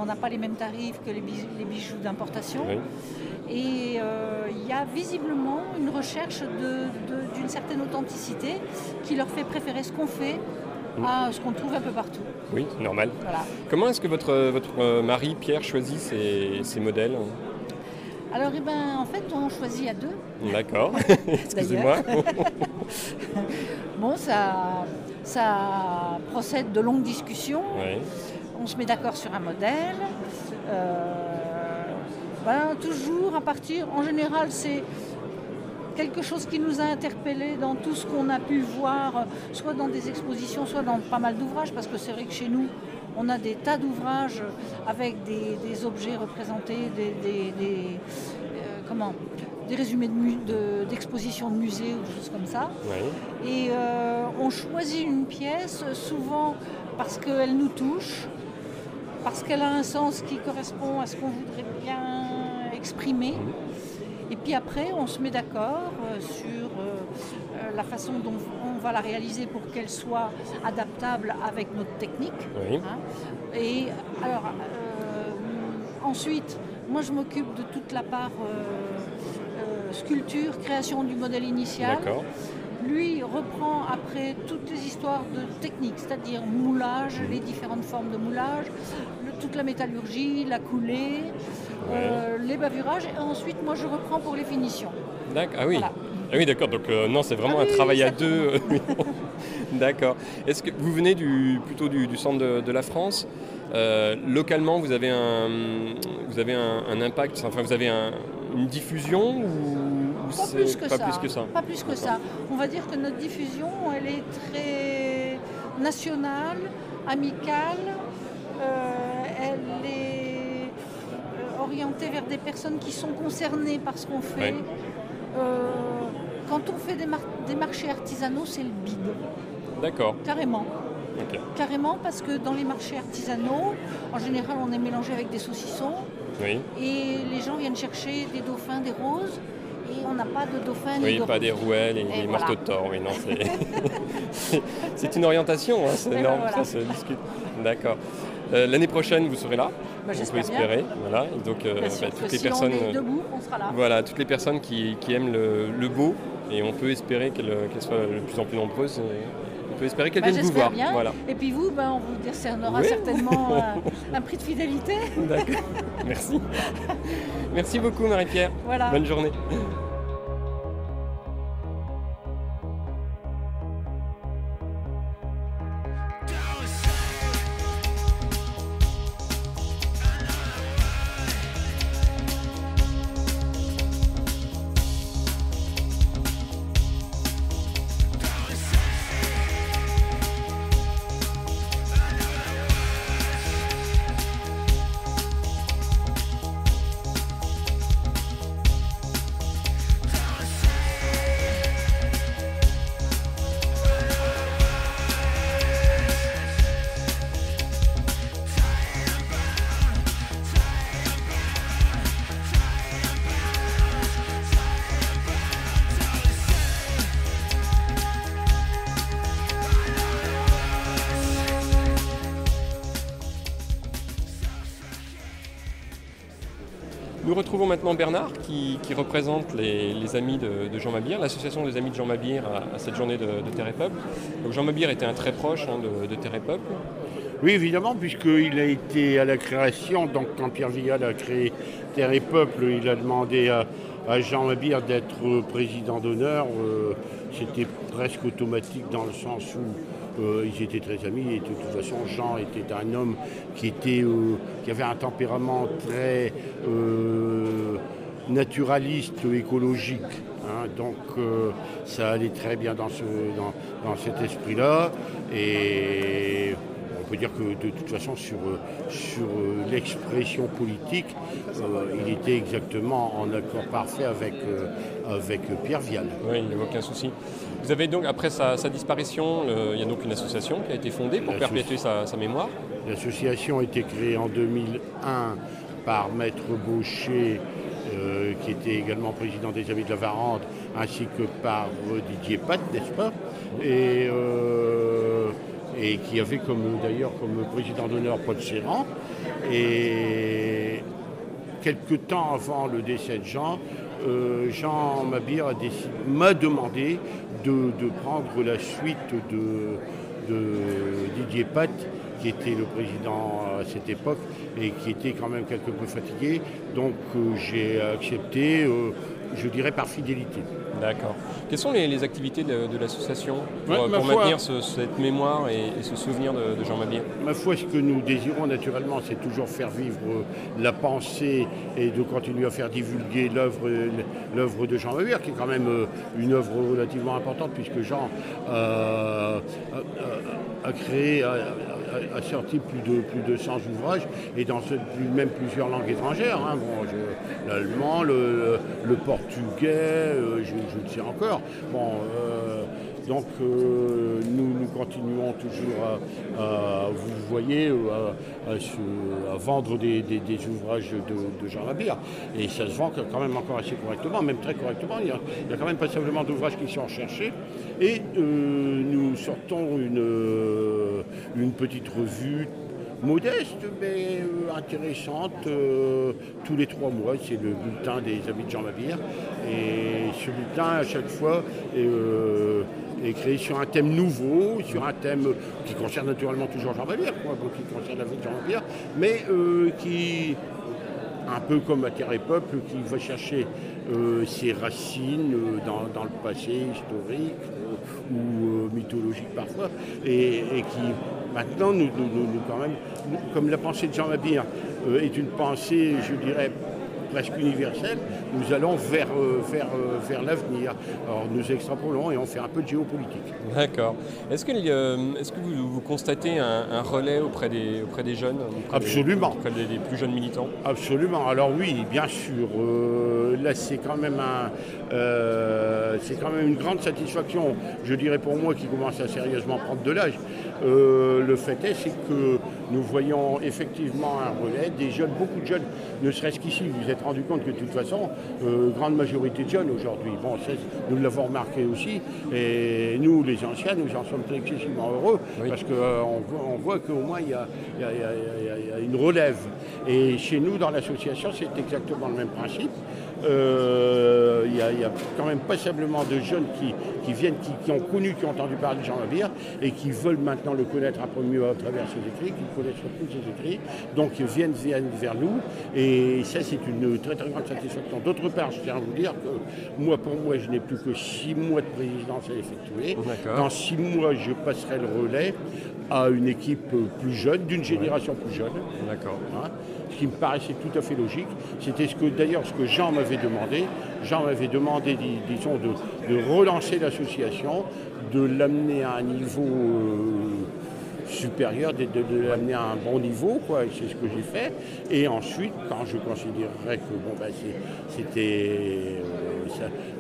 n'a pas les mêmes tarifs que les bijoux d'importation. Oui. Et il y a visiblement une recherche d'une certaine authenticité qui leur fait préférer ce qu'on fait à ce qu'on trouve un peu partout. Oui, c'est normal. Voilà. Comment est-ce que votre mari, Pierre, choisit ces modèles ? Alors, en fait, on choisit à deux. D'accord. Excusez-moi. Bon, ça procède de longues discussions. Oui. On se met d'accord sur un modèle. Toujours à partir, en général, c'est quelque chose qui nous a interpellés dans tout ce qu'on a pu voir, soit dans des expositions, soit dans pas mal d'ouvrages, parce que c'est vrai que chez nous, on a des tas d'ouvrages avec des objets représentés, des résumés d'expositions de musées ou des choses comme ça. Oui. Et on choisit une pièce souvent parce qu'elle nous touche, parce qu'elle a un sens qui correspond à ce qu'on voudrait bien exprimer. Et puis après, on se met d'accord sur la façon dont on va la réaliser pour qu'elle soit adaptable avec notre technique. Oui. Hein. Et alors, ensuite, moi je m'occupe de toute la part sculpture, création du modèle initial. D'accord. Lui reprend après toutes les histoires de technique, c'est-à-dire moulage, les différentes formes de moulage, toute la métallurgie, la coulée, les bavurages. Et ensuite, moi, je reprends pour les finitions. D'accord. Ah oui. Voilà. Ah oui, d'accord. Donc non, c'est vraiment un travail à deux. D'accord. Est-ce que vous venez plutôt du centre de la France? Localement, vous avez un impact. Enfin, vous avez une diffusion ou Pas plus que ça. Pas plus que ça. On va dire que notre diffusion, elle est très nationale, amicale. Elle est orientée vers des personnes qui sont concernées par ce qu'on fait. Quand on fait des marchés artisanaux, c'est le bide. D'accord. Carrément. Okay. Carrément, parce que dans les marchés artisanaux, en général, on est mélangé avec des saucissons. Oui. Et les gens viennent chercher des dauphins, des roses. Et on n'a pas de dauphins ni de pas roses. des rouelles et des marteaux de Thor. Oui, non, c'est une orientation, hein, c'est énorme, ça se discute. D'accord. L'année prochaine, vous serez là. On peut espérer. Bien. Voilà. Et donc, toutes les si personnes, on est debout, on sera là. Voilà, toutes les personnes qui aiment le beau, et on peut espérer qu'elles soient de plus en plus nombreuses. On peut espérer qu'elles viennent vous voir. Bien. Voilà. Et puis vous, on vous décernera certainement un prix de fidélité. D'accord. Merci. Merci beaucoup, Marie-Pierre. Voilà. Bonne journée. Nous retrouvons maintenant Bernard qui représente les amis de Jean Mabir, l'association des amis de Jean Mabir à cette journée de Terre et Peuple. Donc Jean Mabir était un très proche de Terre et Peuple. Oui, évidemment, puisqu'il a été à la création, donc quand Pierre Vial a créé Terre et Peuple, il a demandé à Jean Mabir d'être président d'honneur. C'était presque automatique dans le sens où ils étaient très amis et de toute façon Jean était un homme qui avait un tempérament très naturaliste, écologique. Hein, donc ça allait très bien dans cet esprit-là. Et on peut dire que de toute façon sur l'expression politique, il était exactement en accord parfait avec Pierre Vial. Oui, il n'y a aucun souci. Vous avez donc, après sa disparition, il y a donc une association qui a été fondée pour perpétuer sa mémoire. L'association a été créée en 2001 par Maître Baucher, qui était également président des Amis de la Varande, ainsi que par Didier Pat, n'est-ce pas ? Et qui avait d'ailleurs comme président d'honneur Paul Serran. Et quelque temps avant le décès de Jean, Jean Mabir m'a demandé de prendre la suite de Didier Pat, qui était le président à cette époque et qui était quand même quelque peu fatigué. Donc j'ai accepté, je dirais par fidélité. D'accord. Quelles sont les activités de l'association pour maintenir cette mémoire et ce souvenir de Jean Mabir ? Ma foi, ce que nous désirons naturellement, c'est toujours faire vivre la pensée et de continuer à faire divulguer l'œuvre de Jean Mabir, qui est quand même une œuvre relativement importante, puisque Jean a créé, a sorti plus de 100 ouvrages, et dans même plusieurs langues étrangères. Hein. Bon, l'allemand, le portugais, je le sais encore. Bon, Donc nous continuons toujours vous voyez, à vendre des ouvrages de Jean Mabir. Et ça se vend quand même encore assez correctement, même très correctement. Il y a quand même passablement d'ouvrages qui sont recherchés. Et nous sortons une petite revue modeste mais intéressante tous les 3 mois. C'est le bulletin des amis de Jean Mabir. Et ce bulletin, à chaque fois, est créé sur un thème nouveau, sur un thème qui concerne naturellement toujours Jean Mabir, qui concerne la vie de Jean Mabir, mais qui, un peu comme la Terre et Peuple, qui va chercher ses racines dans le passé historique ou mythologique parfois, et qui maintenant, nous quand même, comme la pensée de Jean Mabir est une pensée, je dirais, presque universelle, nous allons vers l'avenir. Alors nous extrapolons et on fait un peu de géopolitique. D'accord. Est-ce que vous constatez un relais auprès des jeunes, Absolument. Auprès des plus jeunes militants? Absolument. Alors oui, bien sûr. Là, c'est quand même une grande satisfaction, je dirais pour moi, qui commence à sérieusement prendre de l'âge. Le fait est, c'est que nous voyons effectivement un relais des jeunes, beaucoup de jeunes, ne serait-ce qu'ici, vous vous êtes rendu compte que de toute façon, grande majorité de jeunes aujourd'hui, bon, nous l'avons remarqué aussi, et nous, les anciens, nous en sommes excessivement heureux, oui. Parce qu'on voit qu'au moins il y a une relève. Et chez nous, dans l'association, c'est exactement le même principe. Il y a quand même passablement de jeunes qui viennent, qui ont connu, qui ont entendu parler de Jean Mabir et qui veulent maintenant le connaître un peu mieux à travers ses écrits, qui connaissent surtout ses écrits, donc ils viennent vers nous, et ça c'est une très très grande satisfaction. D'autre part, je tiens à vous dire que pour moi, je n'ai plus que 6 mois de présidence à effectuer. Dans 6 mois, je passerai le relais à une équipe plus jeune, d'une génération plus jeune. D'accord. Hein, ce qui me paraissait tout à fait logique. C'était d'ailleurs ce que Jean m'avait demandé. Jean m'avait demandé, disons, de relancer l'association, de l'amener à un niveau supérieur, de l'amener à un bon niveau, quoi. Et c'est ce que j'ai fait. Et ensuite, quand je considérerais que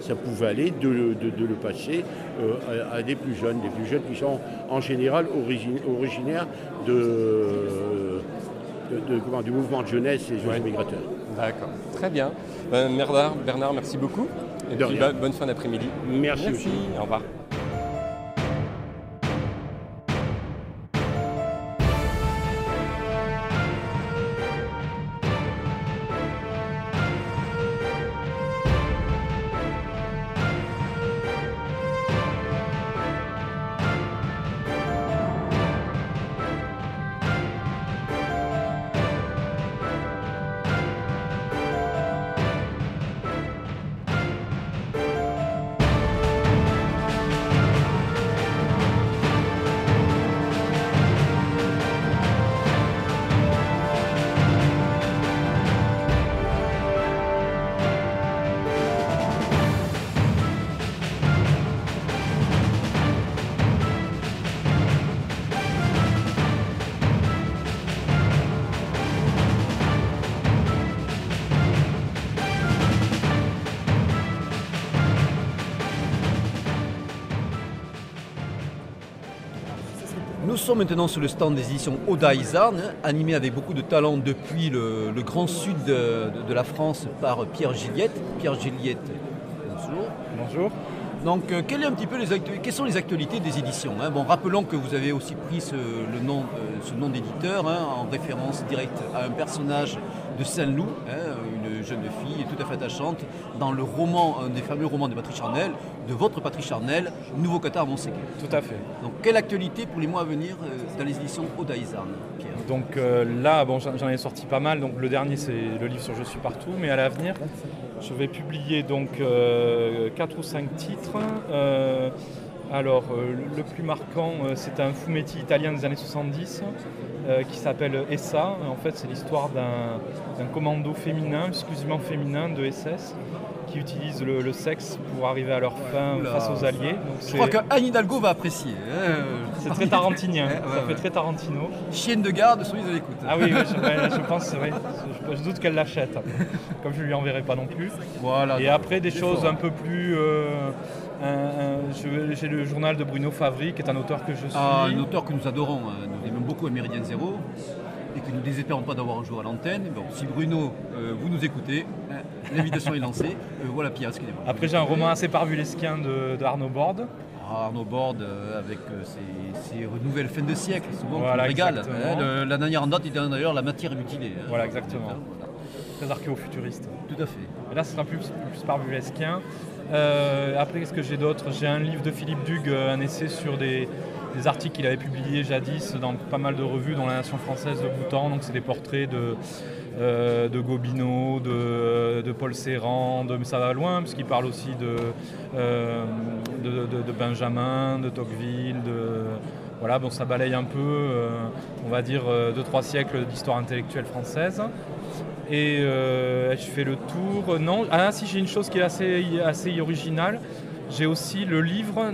ça pouvait aller, de le passer à des plus jeunes qui sont en général originaires du mouvement de jeunesse et jeunes migrateurs. D'accord, très bien. Bernard, merci beaucoup. Et puis, bonne fin d'après-midi. Merci aussi. Au revoir. Nous sommes maintenant sur le stand des éditions Oda Izarn, animé avec beaucoup de talent depuis le grand sud de la France par Pierre Gilliette. Pierre Gilliette, bonjour. Bonjour. Donc, quelles sont les actualités des éditions, hein? Bon, rappelons que vous avez aussi pris ce nom d'éditeur, hein, en référence directe à un personnage de Saint-Loup, hein, une jeune fille tout à fait attachante, dans le roman, un des fameux romans de Patrice Charnel, de votre Patrice Charnel, Nouveau Qatar à Montséguin. Tout à fait. Donc, quelle actualité pour les mois à venir dans les éditions Oda Izarn, Pierre? Donc là, j'en ai sorti pas mal. Donc le dernier, c'est le livre sur Je suis partout, mais à l'avenir, je vais publier donc 4 ou 5 titres. Le plus marquant, c'est un fumetti italien des années 70 qui s'appelle Essa. En fait, c'est l'histoire d'un commando féminin, exclusivement féminin de SS, qui utilisent le sexe pour arriver à leur fin face aux alliés. Donc je crois qu'Anne Hidalgo va apprécier. C'est très tarantinien, ça fait très Tarantino. Chienne de garde, soyez à l'écoute. Ah oui, je pense, c'est vrai. Je doute qu'elle l'achète, comme je ne lui enverrai pas non plus. Voilà, et après des choses un peu plus... j'ai le journal de Bruno Favry, qui est un auteur que je suis. Un auteur que nous adorons, nous aimons beaucoup à Méridien Zéro. Et que nous ne désespérons pas d'avoir un jour à l'antenne. Bon, si Bruno, vous nous écoutez, l'invitation est lancée. Voilà Pierre, excusez-moi. Après j'ai un roman assez parvulesquin de Arnaud Borde. Arnaud Borde avec ses nouvelles fins de siècle, souvent voilà, qui nous régale. La dernière en date était d'ailleurs La matière mutilée. Voilà, exactement. Voilà. Très archéo-futuriste. Tout à fait. Et là ce sera plus parvulesquin. Après, qu'est-ce que j'ai d'autre? J'ai un livre de Philippe Dugue, un essai sur des articles qu'il avait publiés jadis dans pas mal de revues, dont La Nation française de Boutan. Donc c'est des portraits de Gobineau, de Paul Ceran, mais ça va loin, puisqu'il parle aussi de Benjamin, de Tocqueville, voilà, bon, ça balaye un peu, on va dire, 2-3 siècles d'histoire intellectuelle française. Et je fais le tour. Non, si, j'ai une chose qui est assez originale. J'ai aussi le livre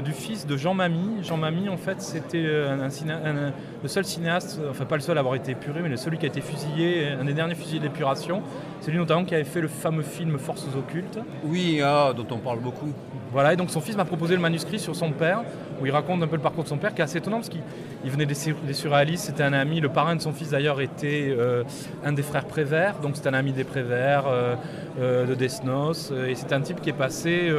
du fils de Jean Mamy. Jean Mamy, en fait, c'était le seul cinéaste, enfin pas le seul à avoir été épuré, mais celui qui a été fusillé, un des derniers fusillés de l'épuration. C'est lui notamment qui avait fait le fameux film Forces occultes. Oui, dont on parle beaucoup. Voilà, et donc son fils m'a proposé le manuscrit sur son père, où il raconte un peu le parcours de son père, qui est assez étonnant, parce qu'il venait des surréalistes, c'était un ami, le parrain de son fils d'ailleurs était un des frères Prévert, donc c'était un ami des Prévert, de Desnos, et c'est un type qui est passé,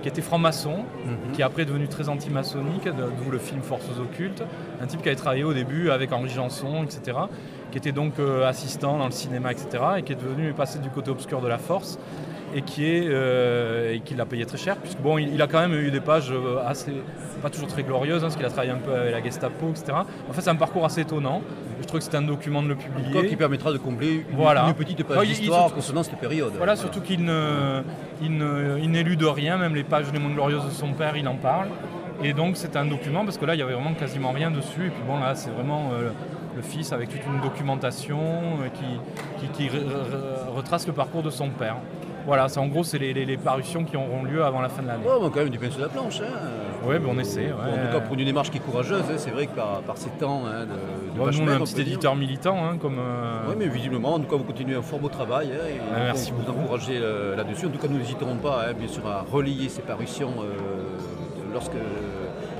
qui était franc-maçon, qui est après devenu très anti-maçonnique, d'où le film Forces occultes, un type qui avait travaillé au début avec Henri Janson, etc., qui était donc assistant dans le cinéma, etc., et qui est devenu passé du côté obscur de la force, et qui l'a payé très cher, puisque bon, il a quand même eu des pages assez, pas toujours très glorieuses, parce qu'il a travaillé un peu avec la Gestapo, etc. En fait, c'est un parcours assez étonnant. Je trouve que c'est un document de le publier. Quoi qui permettra de combler une petite page d'histoire concernant cette période. Voilà, surtout qu'il n'est lu de rien, même les pages les moins glorieuses de son père, il en parle. Et donc c'est un document, parce que là, il y avait vraiment quasiment rien dessus. Et puis bon, là, c'est vraiment le fils avec toute une documentation qui retrace le parcours de son père. Voilà, en gros, c'est les parutions qui auront lieu avant la fin de l'année. Oh, on a quand même du pain sur la planche. Oui, on essaie. Ouais. Bon, en tout cas, pour une démarche qui est courageuse, c'est vrai que par ces temps de nous, on est un petit éditeur militant. Comme, Oui, mais visiblement, en tout cas, vous continuez un fort beau travail. Et merci beaucoup. Vous encouragez là-dessus. En tout cas, nous n'hésiterons pas, bien sûr, à relayer ces parutions lorsque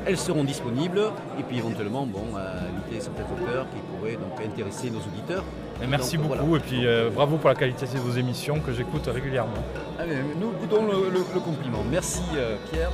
elles seront disponibles. Et puis, éventuellement, à inviter certains auteurs qui pourraient donc intéresser nos auditeurs. Et merci beaucoup, voilà. Et puis bravo pour la qualité de vos émissions que j'écoute régulièrement. Allez, nous goûtons le compliment. Merci Pierre.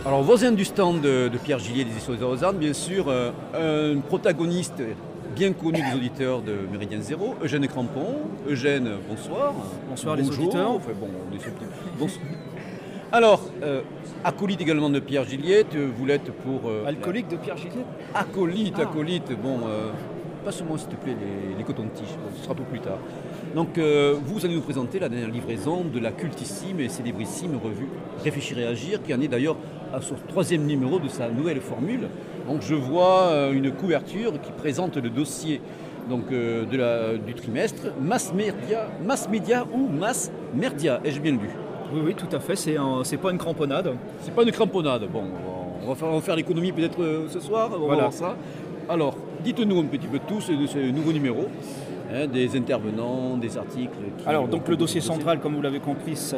Alors, voisin du stand de Pierre Gillier des Histoires de Lausanne, bien sûr, un protagoniste bien connu des auditeurs de Méridien Zéro, Eugène Crampon. Eugène, bonsoir. Bonsoir les auditeurs. Enfin, bon, bonsoir. Alors, acolyte également de Pierre Gillier, vous l'êtes pour... Alcoolique de Pierre Gillier. Acolyte, bon, passe-moi s'il te plaît les cotons-tiges, ce sera pour plus tard. Donc vous allez nous présenter la dernière livraison de la cultissime et célébrissime revue Réfléchir et Agir, qui en est d'ailleurs à son 3e numéro de sa nouvelle formule. Donc je vois une couverture qui présente le dossier donc, du trimestre, Mass Media ou Mass Merdia, ai-je bien lu? Oui, tout à fait, c'est pas une cramponnade. C'est pas une cramponnade, bon, on va faire l'économie peut-être ce soir, on va voir ça. Alors, dites-nous un petit peu tout de ce nouveau numéro. des intervenants, des articles. Alors, donc le dossier central, comme vous l'avez compris,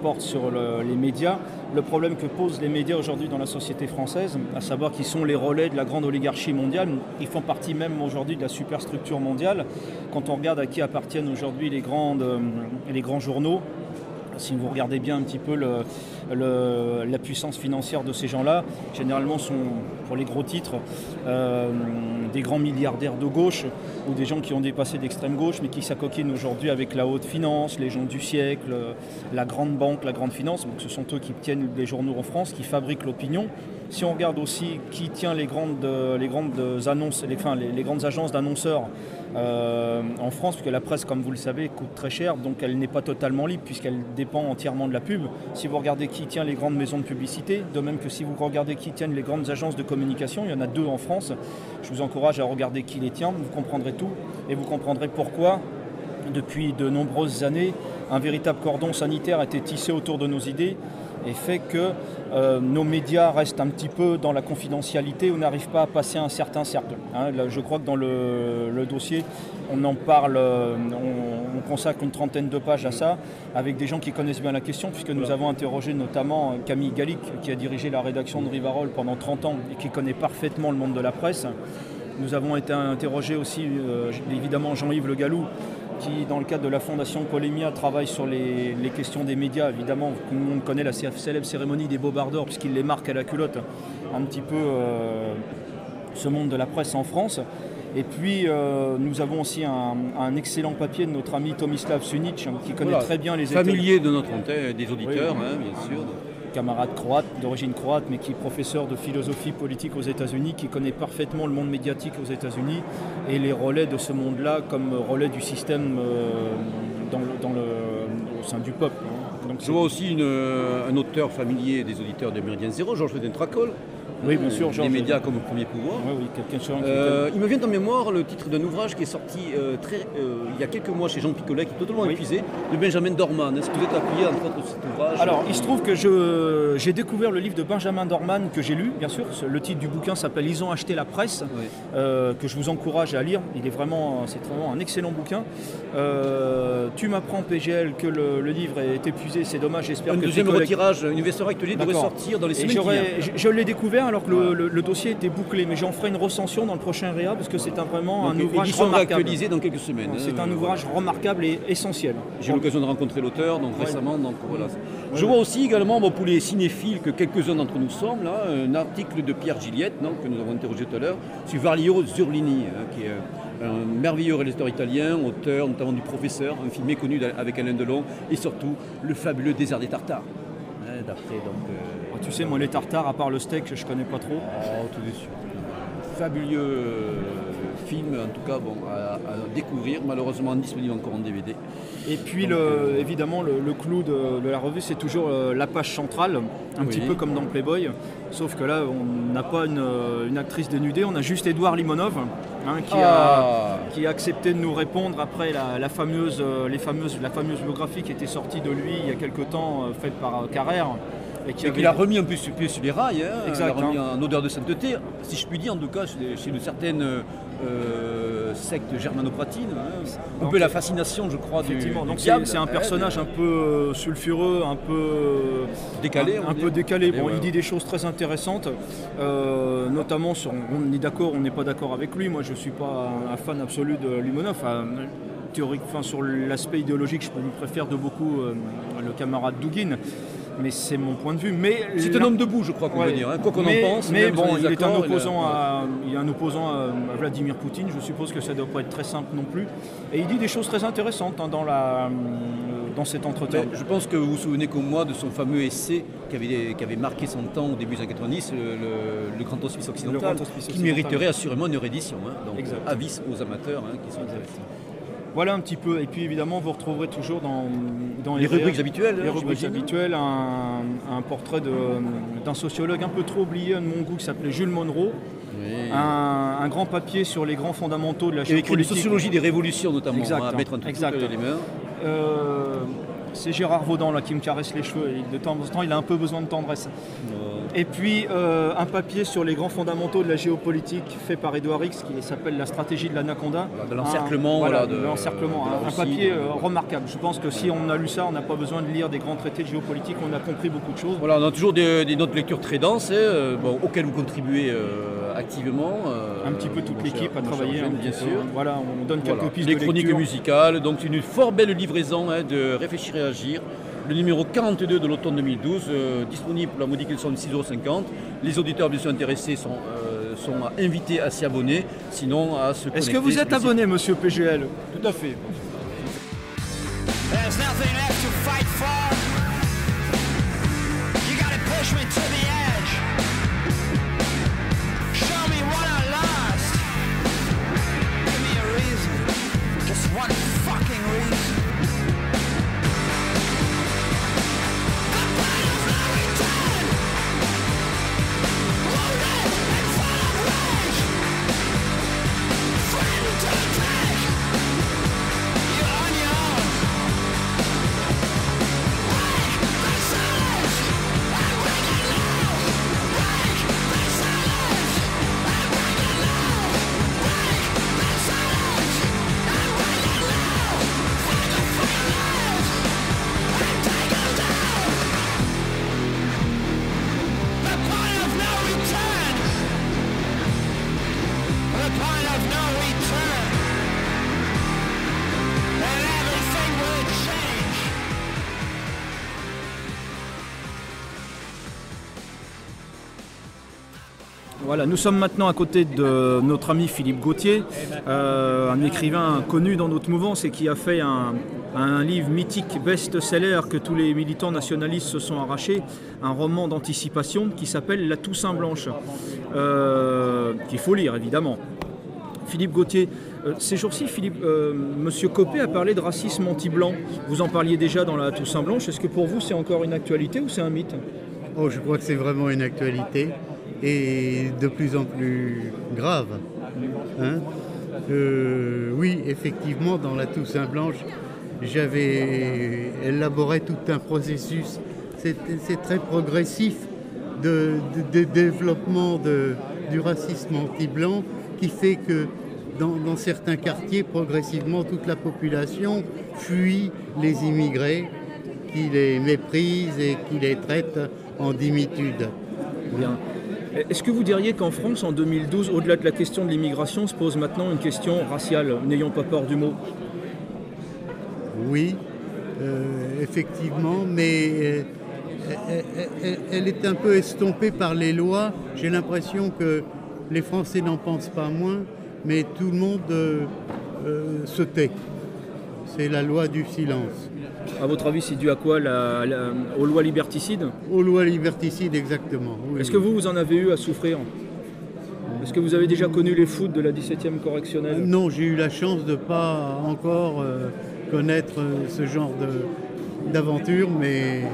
porte sur les médias. Le problème que posent les médias aujourd'hui dans la société française, à savoir qu'ils sont les relais de la grande oligarchie mondiale, ils font partie même aujourd'hui de la superstructure mondiale. Quand on regarde à qui appartiennent aujourd'hui les grands journaux, si vous regardez bien un petit peu la puissance financière de ces gens-là, généralement sont, pour les gros titres, des grands milliardaires de gauche ou des gens qui ont dépassé d'extrême gauche mais qui s'acoquinent aujourd'hui avec la haute finance, les gens du siècle, la grande banque, la grande finance. Donc ce sont eux qui tiennent les journaux en France, qui fabriquent l'opinion. Si on regarde aussi qui tient les grandes annonces, les grandes agences d'annonceurs en France, puisque la presse, comme vous le savez, coûte très cher, donc elle n'est pas totalement libre puisqu'elle dépend entièrement de la pub. Si vous regardez qui tient les grandes maisons de publicité, de même que si vous regardez qui tiennent les grandes agences de communication, il y en a 2 en France, je vous encourage à regarder qui les tient, vous comprendrez tout et vous comprendrez pourquoi, depuis de nombreuses années, un véritable cordon sanitaire a été tissé autour de nos idées et fait que nos médias restent un petit peu dans la confidentialité ou n'arrivent pas à passer un certain cercle. Là, je crois que dans le dossier, on en parle, on consacre une 30aine de pages à ça, avec des gens qui connaissent bien la question, puisque nous avons interrogé notamment Camille Gallic, qui a dirigé la rédaction de Rivarol pendant 30 ans et qui connaît parfaitement le monde de la presse. Nous avons été interrogés aussi, évidemment, Jean-Yves Le Gallou, qui, dans le cadre de la Fondation Polémia, travaille sur les questions des médias. Évidemment, tout le monde connaît la célèbre cérémonie des Bobardeurs, puisqu'il les marque à la culotte un petit peu ce monde de la presse en France. Et puis, nous avons aussi un excellent papier de notre ami Tomislav Sunic, qui connaît très bien les États. Familier de notre antenne, des auditeurs, bien sûr. Camarade croate, d'origine croate, mais qui est professeur de philosophie politique aux États-Unis, qui connaît parfaitement le monde médiatique aux États-Unis et les relais de ce monde-là comme relais du système au sein du peuple. Donc, je vois aussi un auteur familier des auditeurs de Méridien Zéro, Georges Dentracol. Oui, bien sûr, Georges. Les médias comme premier pouvoir. Oui, quelqu'un sur il me vient en mémoire le titre d'un ouvrage qui est sorti il y a quelques mois chez Jean Picolet, qui est totalement épuisé, de Benjamin Dorman. Est-ce que vous êtes appuyé entre autres sur cet ouvrage? Alors, il se trouve que j'ai découvert le livre de Benjamin Dorman que j'ai lu, bien sûr. Le titre du bouquin s'appelle Ils ont acheté la presse, que je vous encourage à lire. C'est vraiment un excellent bouquin. Tu m'apprends, PGL, que le livre est épuisé, c'est dommage. J'espère que deuxième retirage, une version actualisée devrait sortir dans les semaines qui viennent. Je l'ai découvert alors que le dossier était bouclé, mais j'en ferai une recension dans le prochain réa parce que c'est vraiment un ouvrage remarquable. Actualisé dans quelques semaines. C'est un ouvrage remarquable et essentiel. J'ai eu l'occasion de rencontrer l'auteur récemment, donc voilà. Je vois aussi également, pour les cinéphiles que quelques-uns d'entre nous sommes, là, un article de Pierre Gilliette, que nous avons interrogé tout à l'heure, sur Varlio Zurlini, qui est un merveilleux réalisateur italien, auteur notamment du Professeur, un film méconnu avec Alain Delon, et surtout le fabuleux Désert des Tartares. D'après tu sais, moi les tartares, à part le steak, je connais pas trop. Tout de suite. Fabuleux film, en tout cas, à découvrir, malheureusement disponible encore en DVD. Et puis, évidemment, le clou de la revue, c'est toujours la page centrale, un petit peu comme dans Playboy, sauf que là, on n'a pas une actrice dénudée, on a juste Édouard Limonov, qui a accepté de nous répondre après la fameuse biographie qui était sortie de lui il y a quelque temps, faite par Carrère. Et qu'il a remis un peu sur les rails, il a remis en odeur de sainteté, si je puis dire, en tout cas chez une certaine secte germanopratine. Un peu la fascination, je crois, du diable. C'est un personnage un peu sulfureux, un peu décalé. Il dit des choses très intéressantes, notamment sur. On est d'accord, on n'est pas d'accord avec lui. Moi, je ne suis pas un fan absolu de Limonov. Sur l'aspect idéologique, je préfère de beaucoup le camarade Douguin. Mais c'est mon point de vue. C'est un homme debout, je crois qu'on peut dire, quoi qu'on en pense. Mais bon, il est un opposant à Vladimir Poutine. Je suppose que ça ne doit pas être très simple non plus. Et il dit des choses très intéressantes dans cet entretien. Je pense que vous vous souvenez comme moi de son fameux essai qui avait marqué son temps au début des années 90, le Grand Hospice occidental, qui mériterait assurément une réédition. Donc avis aux amateurs qui sont intéressés. Voilà un petit peu, et puis évidemment vous retrouverez toujours dans les rubriques habituelles. Les rubriques habituelles, un portrait d'un sociologue un peu trop oublié de mon goût qui s'appelait Jules Monroe. Oui. Un grand papier sur les grands fondamentaux de la géopolitique. Avec une sociologie des révolutions notamment, à mettre entre toutes les mains. C'est Gérard Vaudan là, qui me caresse les cheveux. Et de temps en temps, il a un peu besoin de tendresse. Et puis, un papier sur les grands fondamentaux de la géopolitique fait par Édouard X qui s'appelle La stratégie de l'anaconda. De l'encerclement. Un papier remarquable. Je pense que si on a lu ça, on n'a pas besoin de lire des grands traités de géopolitique. On a compris beaucoup de choses. Voilà, on a toujours des notes de lecture très denses, auxquelles vous contribuez activement. Un petit peu toute l'équipe a travaillé, bien sûr. Voilà, on donne quelques pistes de lecture. Les chroniques musicales, donc une fort belle livraison de Réfléchir et Agir. Le numéro 42 de l'automne 2012, disponible pour la modique somme de 6,50 €. Les auditeurs bien sûr intéressés sont invités à s'y abonner, sinon à se connecter. Est-ce que vous êtes abonné, monsieur PGL? Tout à fait. Voilà, nous sommes maintenant à côté de notre ami Philippe Gautier, un écrivain connu dans notre mouvance et qui a fait un livre mythique best-seller que tous les militants nationalistes se sont arrachés, un roman d'anticipation qui s'appelle La Toussaint Blanche, qu'il faut lire évidemment. Philippe Gautier, ces jours-ci, Monsieur Copé a parlé de racisme anti-blanc. Vous en parliez déjà dans La Toussaint Blanche. Est-ce que pour vous c'est encore une actualité ou c'est un mythe? Oh, je crois que c'est vraiment une actualité. Et de plus en plus grave. Oui, effectivement, dans La Toussaint Blanche, j'avais élaboré tout un processus. C'est très progressif de développement du racisme anti-blanc qui fait que dans certains quartiers, progressivement, toute la population fuit les immigrés, qui les méprisent et qui les traitent en dimitude. Bien. Est-ce que vous diriez qu'en France, en 2012, au-delà de la question de l'immigration, se pose maintenant une question raciale? N'ayons pas peur du mot. Oui, effectivement, mais elle est un peu estompée par les lois. J'ai l'impression que les Français n'en pensent pas moins, mais tout le monde se tait. C'est la loi du silence. À votre avis, c'est dû à quoi? Aux lois liberticides? Aux lois liberticides, exactement. Oui, Est-ce que vous en avez eu à souffrir? Est-ce que vous avez déjà connu les foudres de la 17e correctionnelle? Non, j'ai eu la chance de ne pas encore connaître ce genre d'aventure, mais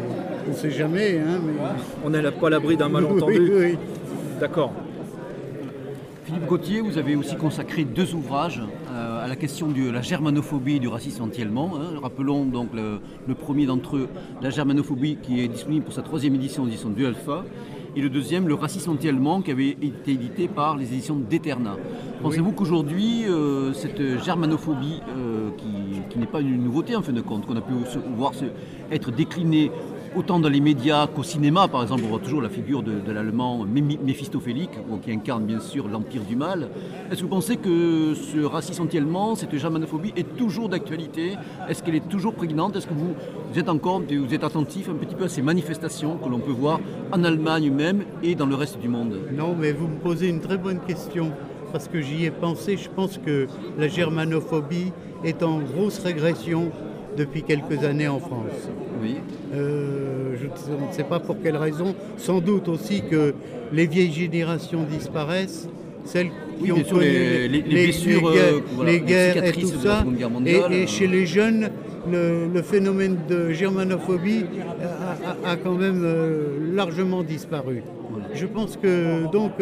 on ne sait jamais. On n'est pas à l'abri d'un malentendu. Oui. D'accord. Philippe Gautier, vous avez aussi consacré 2 ouvrages à la question de la germanophobie et du racisme anti-allemand. Rappelons donc le premier d'entre eux, la germanophobie, qui est disponible pour sa 3e édition, l'édition 2 Alpha, et le deuxième, le racisme anti-allemand, qui avait été édité par les éditions d'Eterna. Pensez-vous qu'aujourd'hui, cette germanophobie, qui n'est pas une nouveauté en fin de compte, qu'on a pu voir être déclinée autant dans les médias qu'au cinéma, par exemple, on voit toujours la figure de l'allemand Méphistophélique, qui incarne bien sûr l'empire du mal. Est-ce que vous pensez que ce racisme anti-allemand, cette germanophobie est toujours d'actualité? Est-ce qu'elle est toujours prégnante? Est-ce que vous êtes attentif un petit peu à ces manifestations que l'on peut voir en Allemagne même et dans le reste du monde? Non, mais vous me posez une très bonne question, parce que j'y ai pensé. Je pense que la germanophobie est en grosse régression depuis quelques années en France. Oui. Je ne sais pas pour quelle raison. Sans doute aussi que les vieilles générations disparaissent, celles qui ont connu les guerres et tout ça. Et chez les jeunes, le phénomène de germanophobie a quand même largement disparu. Je pense que donc,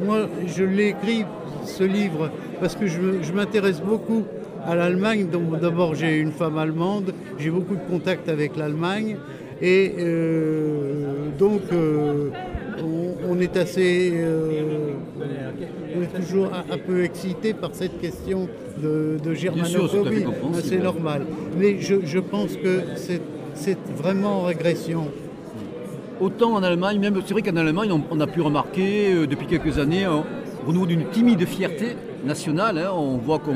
moi, je l'ai écrit, ce livre, parce que je m'intéresse beaucoup à l'Allemagne. D'abord, j'ai une femme allemande, j'ai beaucoup de contacts avec l'Allemagne et donc on est assez, on est toujours un peu excité par cette question de germanophobie. C'est normal. Mais je pense que c'est vraiment en régression. Autant en Allemagne, même c'est vrai qu'en Allemagne, on a pu remarquer depuis quelques années un renouveau d'une timide fierté nationale. Hein. On voit que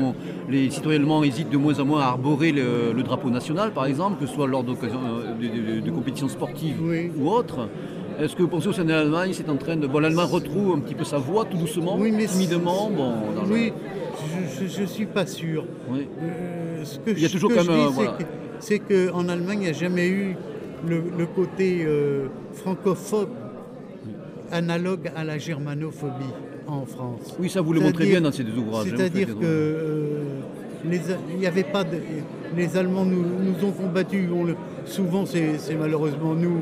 les citoyens allemands hésitent de moins en moins à arborer le drapeau national, par exemple, que ce soit lors de compétitions sportives ou autres. Est-ce que vous pensez au sein de l'Allemagne, c'est en train de... Bon, l'Allemagne retrouve un petit peu sa voix, tout doucement, timidement. Je ne suis pas sûr. Oui. Il y a toujours quand même... C'est qu'en Allemagne, il n'y a jamais eu le côté francophobe analogue à la germanophobie en France. Oui, ça vous le montrez bien dans ces deux ouvrages. C'est-à-dire il n'y avait pas de... Les Allemands nous ont combattus. Souvent, c'est malheureusement nous,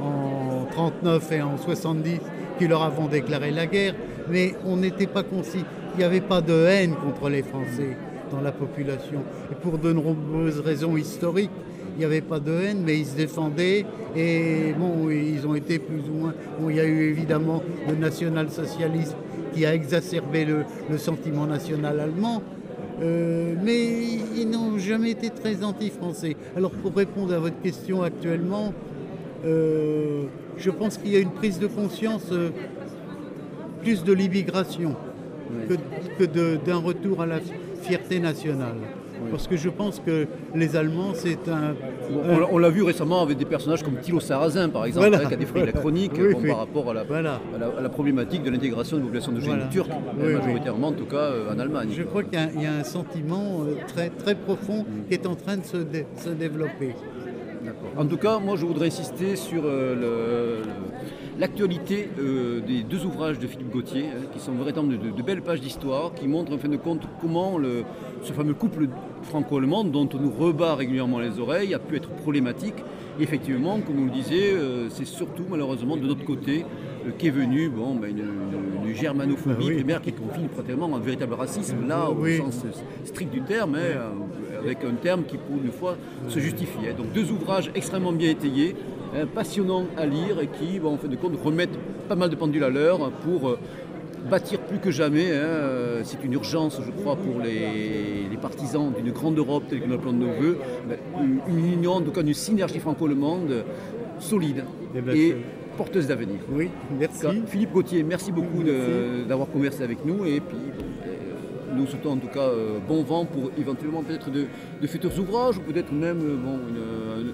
en 1939 et en 1970, qui leur avons déclaré la guerre. Mais on n'était pas conscient. Il n'y avait pas de haine contre les Français dans la population. Et pour de nombreuses raisons historiques, il n'y avait pas de haine, mais ils se défendaient. Et bon, ils ont été plus ou moins... Bon, il y a eu évidemment le national-socialisme qui a exacerbé le sentiment national allemand. Mais ils n'ont jamais été très anti-français. Alors pour répondre à votre question actuellement, je pense qu'il y a une prise de conscience plus de l'immigration que d'un retour à la fierté nationale. Parce que je pense que les Allemands, c'est un... On l'a vu récemment avec des personnages comme Thilo Sarrazin, par exemple, qui a défrayé la chronique par rapport à la problématique de l'intégration de la population d'origine turque, majoritairement en tout cas en Allemagne. Je crois qu'il y a un sentiment très, très profond qui est en train de se développer. En tout cas, moi je voudrais insister sur l'actualité des deux ouvrages de Philippe Gautier, qui sont véritablement de belles pages d'histoire, qui montrent en fin de compte comment ce fameux couple franco-allemand, dont on nous rebat régulièrement les oreilles, a pu être problématique. Et effectivement, comme on le disait, c'est surtout malheureusement de notre côté qu'est venue une germanophobie primaire qui confine pratiquement un véritable racisme, là au sens strict du terme, avec un terme qui pour une fois se justifie. Donc deux ouvrages extrêmement bien étayés, passionnants à lire et qui, en fin de compte, remettent pas mal de pendules à l'heure pour bâtir plus que jamais. C'est une urgence, je crois, pour les partisans d'une grande Europe telle que nous l'appelons de nos voeux, une union, en tout cas une synergie franco-allemande solide et porteuse d'avenir. Oui, merci. Philippe Gautier, merci beaucoup d'avoir conversé avec nous et puis nous souhaitons en tout cas bon vent pour éventuellement peut-être de futurs ouvrages ou peut-être même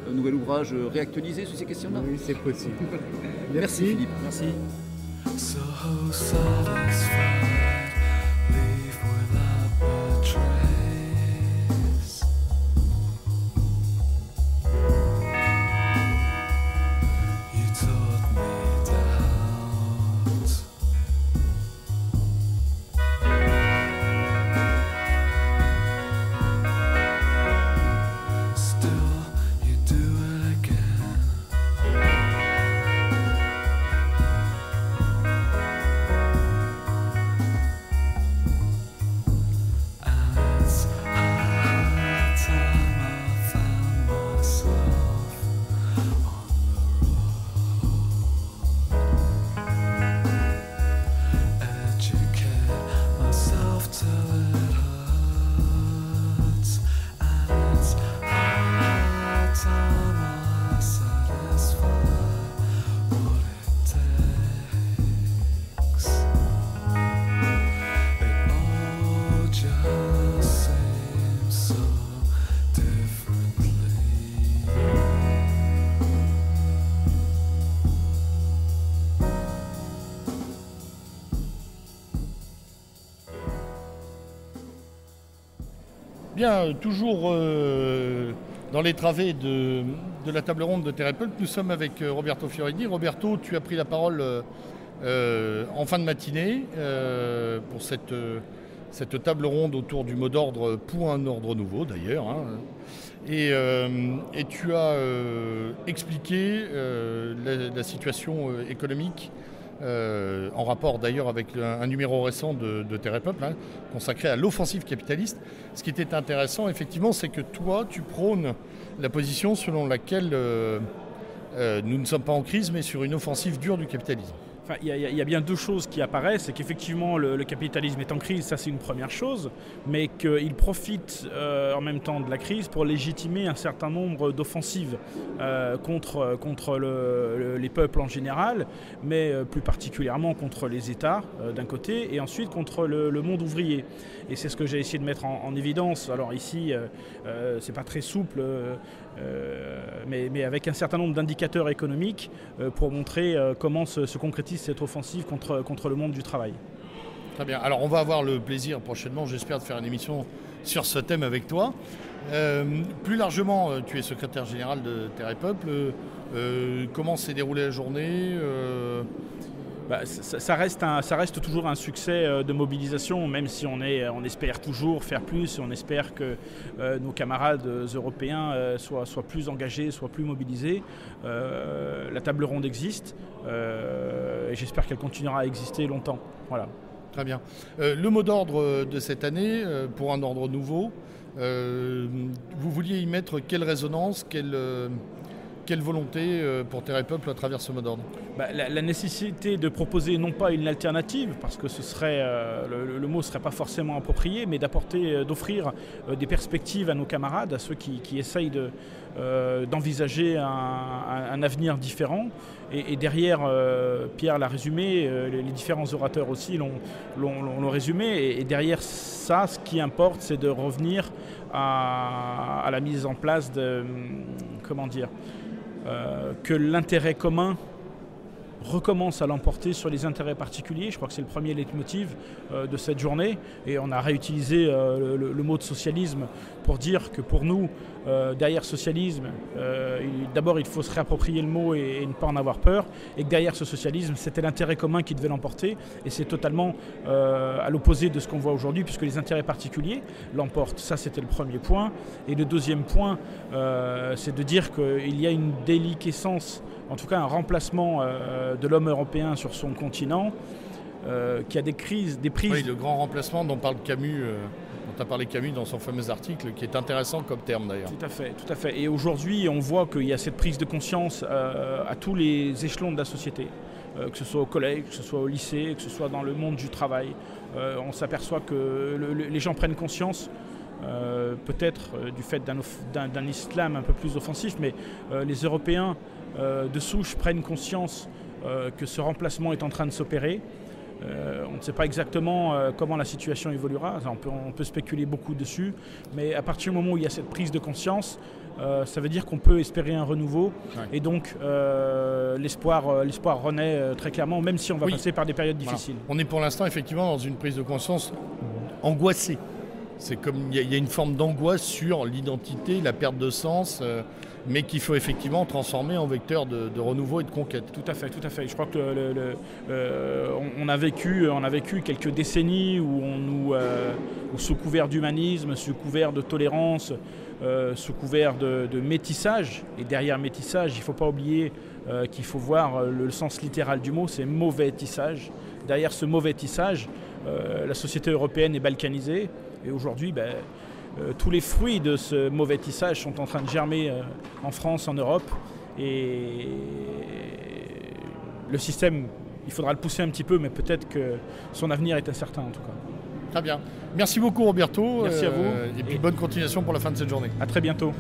un nouvel ouvrage réactualisé sur ces questions-là. Oui, c'est possible. Merci Philippe. Merci. So satisfied, leave without a trace. You taught me doubt. Still, you do it again. Bien, toujours dans les travées de la table ronde de Terrepult, nous sommes avec Roberto Fiorini. Roberto, tu as pris la parole en fin de matinée pour cette table ronde autour du mot d'ordre pour un ordre nouveau d'ailleurs. Et tu as expliqué la situation économique en rapport d'ailleurs avec un numéro récent de Terre et Peuple, consacré à l'offensive capitaliste. Ce qui était intéressant, effectivement, c'est que toi, tu prônes la position selon laquelle nous ne sommes pas en crise, mais sur une offensive dure du capitalisme. Enfin, il y a bien deux choses qui apparaissent, c'est qu'effectivement le capitalisme est en crise, ça c'est une première chose, mais qu'il profite en même temps de la crise pour légitimer un certain nombre d'offensives contre les peuples en général, mais plus particulièrement contre les États d'un côté, et ensuite contre le monde ouvrier. Et c'est ce que j'ai essayé de mettre en évidence. Alors ici, c'est pas très souple, mais avec un certain nombre d'indicateurs économiques pour montrer comment se concrétise cette offensive contre le monde du travail. Très bien. Alors on va avoir le plaisir prochainement, j'espère, de faire une émission sur ce thème avec toi. Plus largement, tu es secrétaire général de Terre et Peuple. Comment s'est déroulée la journée ça reste toujours un succès de mobilisation, même si on espère toujours faire plus, on espère que nos camarades européens soient plus engagés, soient plus mobilisés. La table ronde existe et j'espère qu'elle continuera à exister longtemps. Voilà. Très bien. Le mot d'ordre de cette année, pour un ordre nouveau, vous vouliez y mettre quelle résonance, quelle volonté pour Terre et Peuple à travers ce mot d'ordre ? La nécessité de proposer non pas une alternative, parce que ce serait le mot ne serait pas forcément approprié, mais d'offrir des perspectives à nos camarades, à ceux qui essayent d'envisager un avenir différent. Et derrière, Pierre l'a résumé, les différents orateurs aussi l'ont résumé. Et derrière ça, ce qui importe, c'est de revenir à la mise en place de... que l'intérêt commun recommence à l'emporter sur les intérêts particuliers. Je crois que c'est le premier leitmotiv de cette journée. Et on a réutilisé le mot de socialisme pour dire que pour nous, derrière socialisme, d'abord il faut se réapproprier le mot et ne pas en avoir peur. Et que derrière ce socialisme, c'était l'intérêt commun qui devait l'emporter. Et c'est totalement à l'opposé de ce qu'on voit aujourd'hui, puisque les intérêts particuliers l'emportent. Ça, c'était le premier point. Et le deuxième point, c'est de dire qu'il y a une déliquescence, en tout cas un remplacement de l'homme européen sur son continent, qui a des prises... Oui, le grand remplacement dont parle Camus, dont a parlé Camus dans son fameux article, qui est intéressant comme terme d'ailleurs. Tout à fait. Et aujourd'hui, on voit qu'il y a cette prise de conscience à tous les échelons de la société, que ce soit au collège, que ce soit au lycée, que ce soit dans le monde du travail. On s'aperçoit que les gens prennent conscience, peut-être du fait d'un islam un peu plus offensif, mais les Européens de souche prennent conscience que ce remplacement est en train de s'opérer. On ne sait pas exactement comment la situation évoluera, on peut spéculer beaucoup dessus, mais à partir du moment où il y a cette prise de conscience, ça veut dire qu'on peut espérer un renouveau, et donc l'espoir renaît très clairement, même si on va passer par des périodes difficiles. Voilà. On est pour l'instant effectivement dans une prise de conscience angoissée. C'est comme il y a une forme d'angoisse sur l'identité, la perte de sens, mais qu'il faut effectivement transformer en vecteur de renouveau et de conquête. Tout à fait. Je crois que on a vécu quelques décennies où sous couvert d'humanisme, sous couvert de tolérance, sous couvert de métissage, et derrière métissage, il ne faut pas oublier qu'il faut voir le sens littéral du mot, c'est mauvais tissage. Derrière ce mauvais tissage, la société européenne est balkanisée, et aujourd'hui, tous les fruits de ce mauvais tissage sont en train de germer en France, en Europe, et le système, il faudra le pousser un petit peu, mais peut-être que son avenir est incertain en tout cas. Très bien. Merci beaucoup Roberto. Merci à vous. Et puis bonne continuation pour la fin de cette journée. À très bientôt.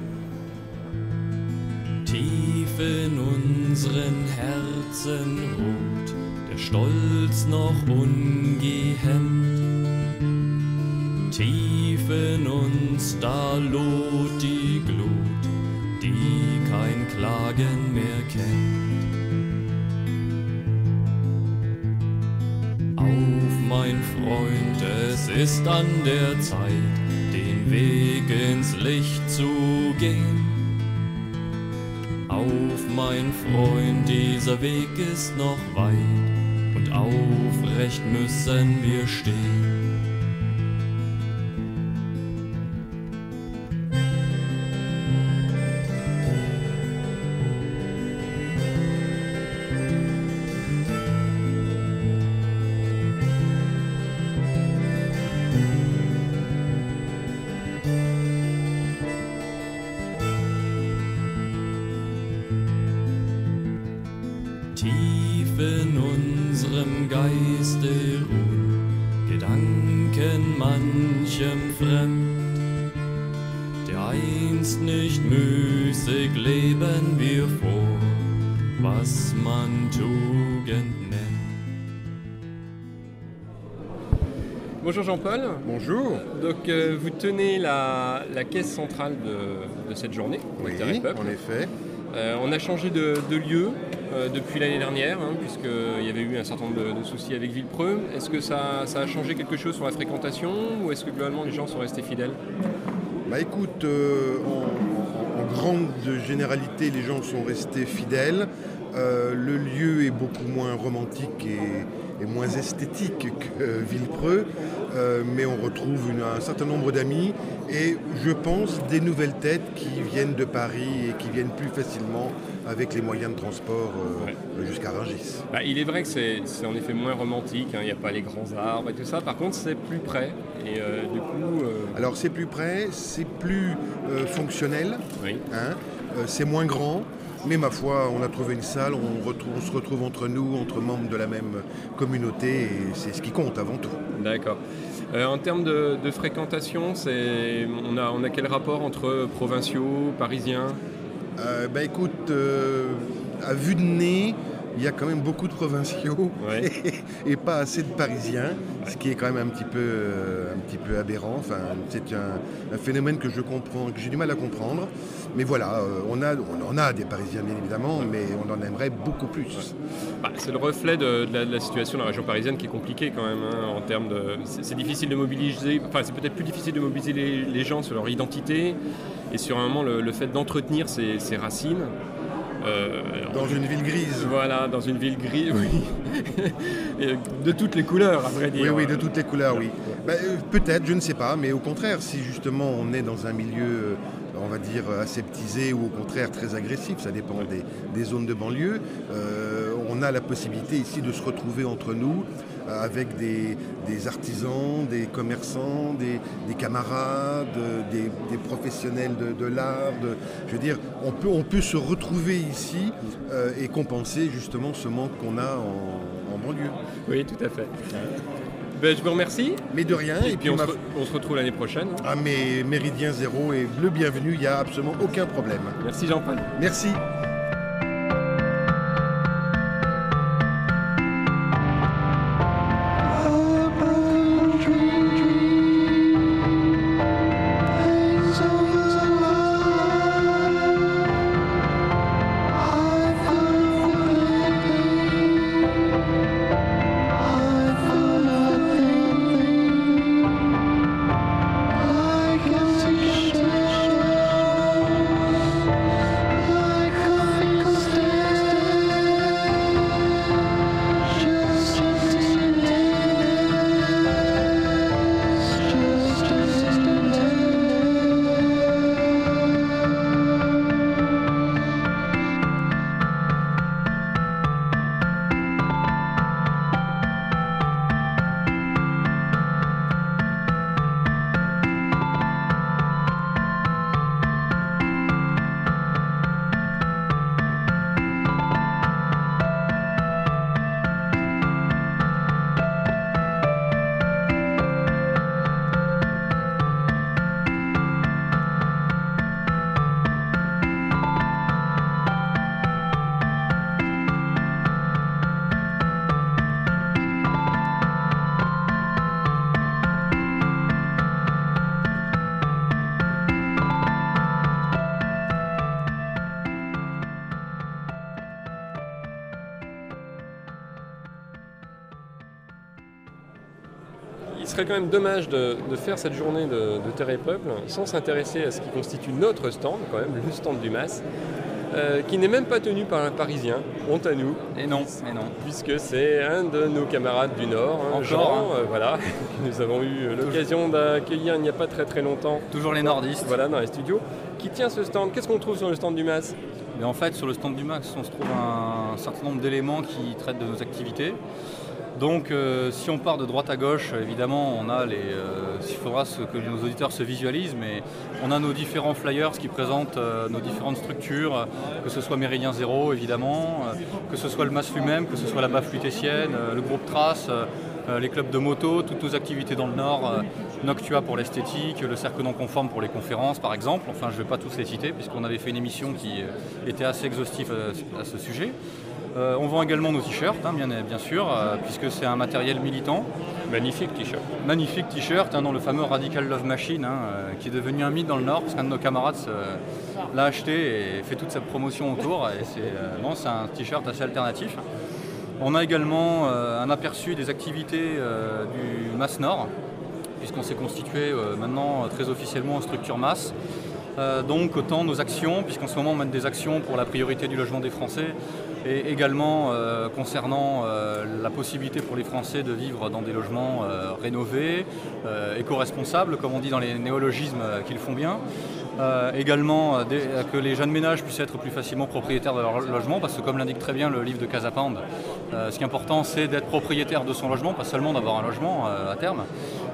Tief in unseren Herzen ruht der Stolz noch ungehemmt. Tief in uns da loht die Glut, die kein Klagen mehr kennt. Auf, mein Freund, es ist an der Zeit, den Weg ins Licht zu gehen. Auf, mein Freund, dieser Weg ist noch weit und aufrecht müssen wir stehen. Geiste ruhen, Gedanken manchem fremd, der einst nicht müßig leben wir vor, was man Tugend nennt. Bonjour Jean-Paul. Bonjour. Donc vous tenez la caisse centrale de cette journée, Oui, Terre-et-Peuple. en effet. On a changé de lieu depuis l'année dernière, puisqu'il y avait eu un certain nombre de soucis avec Villepreux. Est-ce que ça a changé quelque chose sur la fréquentation ou est-ce que globalement les gens sont restés fidèles? Bah écoute, en grande généralité, les gens sont restés fidèles. Le lieu est beaucoup moins romantique et moins esthétique que Villepreux, mais on retrouve un certain nombre d'amis et je pense des nouvelles têtes qui viennent de Paris et qui viennent plus facilement avec les moyens de transport jusqu'à Rungis. Bah, il est vrai que c'est en effet moins romantique, il n'y a pas les grands arbres et tout ça, par contre c'est plus près. Et du coup, Alors c'est plus près, c'est plus fonctionnel, c'est moins grand. Mais ma foi, on a trouvé une salle, on se retrouve entre nous, entre membres de la même communauté, et c'est ce qui compte avant tout. D'accord. En termes de fréquentation, on a quel rapport entre provinciaux, parisiens? Bah écoute, à vue de nez, il y a quand même beaucoup de provinciaux et pas assez de Parisiens, ce qui est quand même un petit peu aberrant. Enfin, c'est un phénomène que je comprends, que j'ai du mal à comprendre. Mais voilà, on en a des Parisiens bien évidemment, mais on en aimerait beaucoup plus. Bah, c'est le reflet de la situation de la région parisienne qui est compliquée quand même. En termes de, c'est difficile de mobiliser. Enfin, c'est peut-être plus difficile de mobiliser les gens sur leur identité et sur un moment le fait d'entretenir ses racines. Dans une ville grise. Voilà, dans une ville grise, oui. De toutes les couleurs, à vrai dire. Oui, de toutes les couleurs, oui. Bah, peut-être, je ne sais pas, mais au contraire, si justement on est dans un milieu, on va dire, aseptisé ou au contraire très agressif, ça dépend des zones de banlieue, on a la possibilité ici de se retrouver entre nous avec des artisans, des commerçants, des camarades, des professionnels de l'art. Je veux dire, on peut se retrouver ici et compenser justement ce manque qu'on a en banlieue. Oui, tout à fait. Ben, je vous remercie. Mais de rien. Et puis on se retrouve l'année prochaine. Ah, mais Méridien Zéro est le bienvenu, il n'y a absolument aucun problème. Merci Jean-Paul. Merci. Il serait quand même dommage de faire cette journée de Terre-et-Peuple sans s'intéresser à ce qui constitue notre stand, quand même, le stand du MAS, qui n'est même pas tenu par un Parisien, honte à nous. Et non. Puisque c'est un de nos camarades du Nord, Jean, voilà, que nous avons eu l'occasion d'accueillir il n'y a pas très longtemps. Toujours les nordistes. Voilà, dans les studios. Qui tient ce stand? Qu'est-ce qu'on trouve sur le stand du MAS? Mais en fait, sur le stand du MAS, on se trouve un certain nombre d'éléments qui traitent de nos activités. Donc si on part de droite à gauche, évidemment, on a il faudra que nos auditeurs se visualisent, mais on a nos différents flyers qui présentent nos différentes structures, que ce soit Méridien Zéro, évidemment, que ce soit le MAS lui-même, que ce soit la BAF lutétienne, le groupe Trace, les clubs de moto, toutes nos activités dans le Nord, Noctua pour l'esthétique, le cercle non conforme pour les conférences, par exemple. Enfin, je ne vais pas tous les citer, puisqu'on avait fait une émission qui était assez exhaustive à ce sujet. On vend également nos t-shirts, bien sûr, puisque c'est un matériel militant. Magnifique t-shirt. Magnifique t-shirt, dans le fameux Radical Love Machine, qui est devenu un mythe dans le Nord, parce qu'un de nos camarades l'a acheté et fait toute sa promotion autour. Et c'est un t-shirt assez alternatif. On a également un aperçu des activités du MAS Nord, puisqu'on s'est constitué maintenant très officiellement en structure MAS. Donc autant nos actions, puisqu'en ce moment on mène des actions pour la priorité du logement des Français, et également concernant la possibilité pour les Français de vivre dans des logements rénovés, éco-responsables, comme on dit dans les néologismes qu'ils font bien. Également que les jeunes ménages puissent être plus facilement propriétaires de leur logement, parce que comme l'indique très bien le livre de Casapand, ce qui est important c'est d'être propriétaire de son logement, pas seulement d'avoir un logement à terme.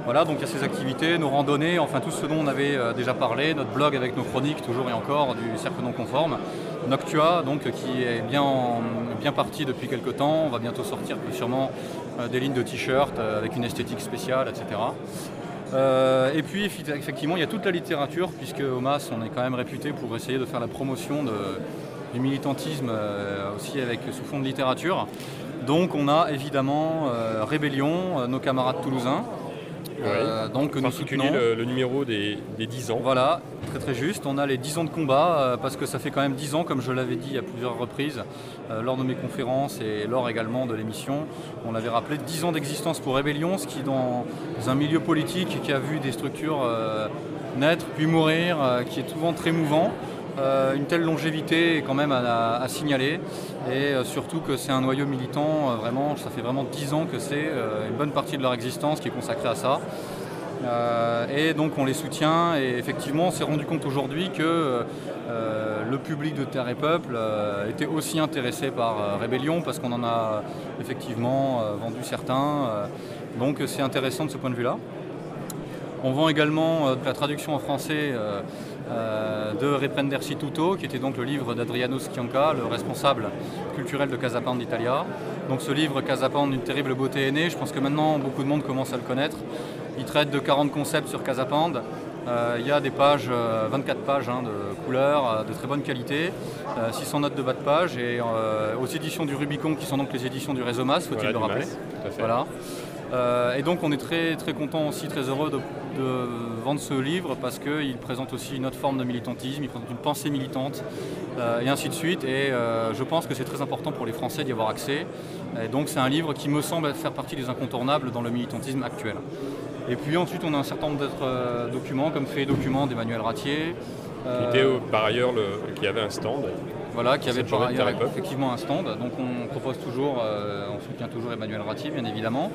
Voilà, donc il y a ces activités, nos randonnées, enfin tout ce dont on avait déjà parlé, notre blog avec nos chroniques toujours et encore du cercle non conforme, Noctua, donc qui est bien parti depuis quelques temps. On va bientôt sortir sûrement des lignes de t-shirts avec une esthétique spéciale, etc. Et puis effectivement il y a toute la littérature, puisque au MAS on est quand même réputé pour essayer de faire la promotion du militantisme aussi sous fond de littérature. Donc on a évidemment Rébellion, nos camarades toulousains. Donc nous soutenons le numéro des 10 ans. Voilà, très très juste. On a les 10 ans de combat, parce que ça fait quand même 10 ans, comme je l'avais dit à plusieurs reprises, lors de mes conférences et lors également de l'émission. On l'avait rappelé, 10 ans d'existence pour Rébellion, ce qui dans un milieu politique qui a vu des structures naître puis mourir, qui est souvent très mouvant. Une telle longévité est quand même à signaler, et surtout que c'est un noyau militant, vraiment, ça fait vraiment 10 ans que c'est une bonne partie de leur existence qui est consacrée à ça. Et donc on les soutient, et effectivement on s'est rendu compte aujourd'hui que le public de Terre et Peuple était aussi intéressé par Rébellion, parce qu'on en a effectivement vendu certains, donc c'est intéressant de ce point de vue-là. On vend également la traduction en français de Reprendersi Tutto, qui était donc le livre d'Adriano Schianca, le responsable culturel de Casapand Italia. Donc ce livre, Casapand, une terrible beauté est née, je pense que maintenant beaucoup de monde commence à le connaître. Il traite de 40 concepts sur Casapand. Il y a des pages, 24 pages de couleurs, de très bonne qualité, 600 notes de bas de page, et aux éditions du Rubicon, qui sont donc les éditions du réseau MAS, faut-il le rappeler. Voilà. Et donc on est très très content aussi, très heureux de vendre ce livre, parce qu'il présente aussi une autre forme de militantisme, il présente une pensée militante, et ainsi de suite. Et je pense que c'est très important pour les Français d'y avoir accès. Et donc c'est un livre qui me semble faire partie des incontournables dans le militantisme actuel. Et puis ensuite on a un certain nombre d'autres documents, comme Fait et Documents d'Emmanuel Ratier. Qui était par ailleurs qui avait un stand. Voilà, qui avait par ailleurs effectivement un stand. Donc on propose toujours, on soutient toujours Emmanuel Ratier, bien évidemment.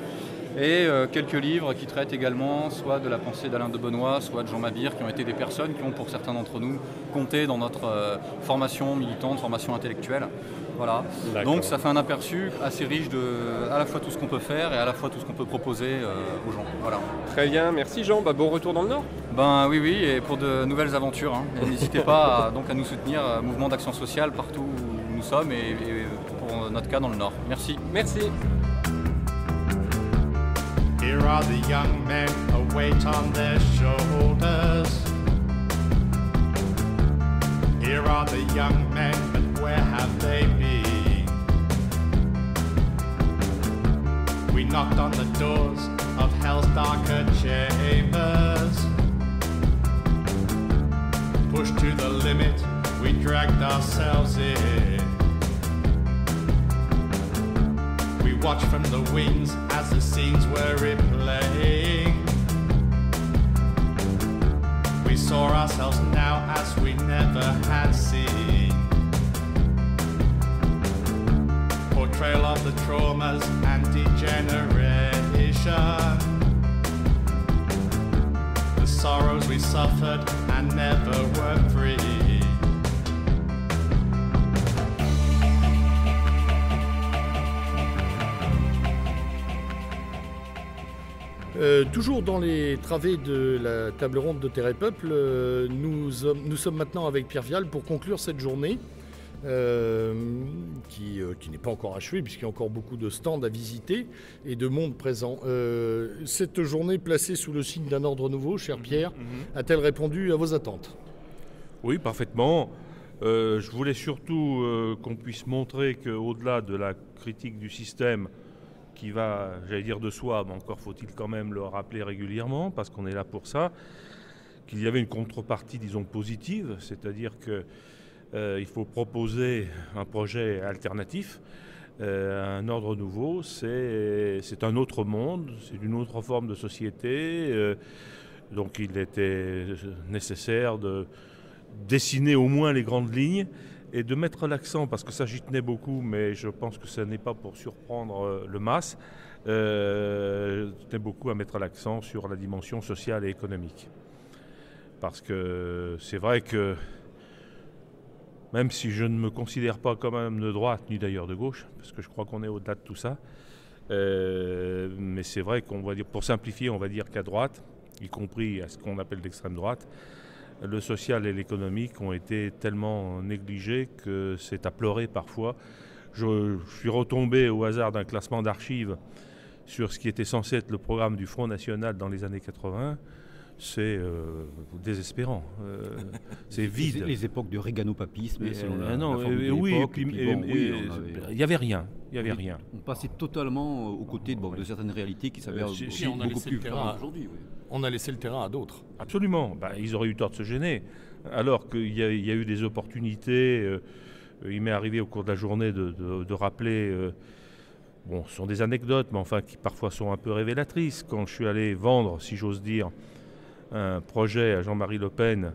Et quelques livres qui traitent également soit de la pensée d'Alain de Benoît, soit de Jean Mabir, qui ont été des personnes qui ont, pour certains d'entre nous, compté dans notre formation militante, formation intellectuelle. Voilà. Donc ça fait un aperçu assez riche de à la fois tout ce qu'on peut faire et à la fois tout ce qu'on peut proposer aux gens. Voilà. Très bien, merci Jean. Bon retour dans le Nord. Oui, et pour de nouvelles aventures. N'hésitez pas à nous soutenir, Mouvement d'Action Sociale, partout où nous sommes, et pour notre cas dans le Nord. Merci. Merci. Here are the young men, a weight on their shoulders. Here are the young men, but where have they been? We knocked on the doors of hell's darker chambers. Pushed to the limit, we dragged ourselves in. We watched from the wings as the scenes were replaying. We saw ourselves now as we never had seen. Portrayal of the traumas and degeneration, the sorrows we suffered and never were free. Toujours dans les travées de la table ronde de Terre et Peuple, nous sommes maintenant avec Pierre Vial pour conclure cette journée qui n'est pas encore achevée puisqu'il y a encore beaucoup de stands à visiter et de monde présent. Cette journée placée sous le signe d'un ordre nouveau, cher Pierre, a-t-elle répondu à vos attentes? Oui, parfaitement. Je voulais surtout qu'on puisse montrer qu'au-delà de la critique du système, qui va, j'allais dire de soi, mais encore faut-il quand même le rappeler régulièrement, parce qu'on est là pour ça, qu'il y avait une contrepartie, disons, positive, c'est-à-dire qu'il faut proposer un projet alternatif, un ordre nouveau, c'est un autre monde, c'est une autre forme de société, donc il était nécessaire de dessiner au moins les grandes lignes, et de mettre l'accent, parce que ça j'y tenais beaucoup, mais je pense que ce n'est pas pour surprendre le MAS, je tenais beaucoup à mettre l'accent sur la dimension sociale et économique. Parce que c'est vrai que, même si je ne me considère pas comme un homme de droite, ni d'ailleurs de gauche, parce que je crois qu'on est au-delà de tout ça, mais c'est vrai qu'on va dire, pour simplifier, on va dire qu'à droite, y compris à ce qu'on appelle l'extrême droite, le social et l'économique ont été tellement négligés que c'est à pleurer parfois. Je suis retombé au hasard d'un classement d'archives sur ce qui était censé être le programme du Front National dans les années 80. C'est désespérant, c'est vide. Les époques du réganopapisme, selon la non, forme de oui, l'époque, il n'y avait rien. Il y avait rien. On passait totalement aux côtés de certaines réalités qui s'avèrent beaucoup plus claires aujourd'hui. Oui. On a laissé le terrain à d'autres. Absolument. Ils auraient eu tort de se gêner. Alors qu'il y a eu des opportunités. Il m'est arrivé au cours de la journée de rappeler... bon, ce sont des anecdotes, mais enfin qui parfois sont un peu révélatrices. Quand je suis allé vendre, si j'ose dire, un projet à Jean-Marie Le Pen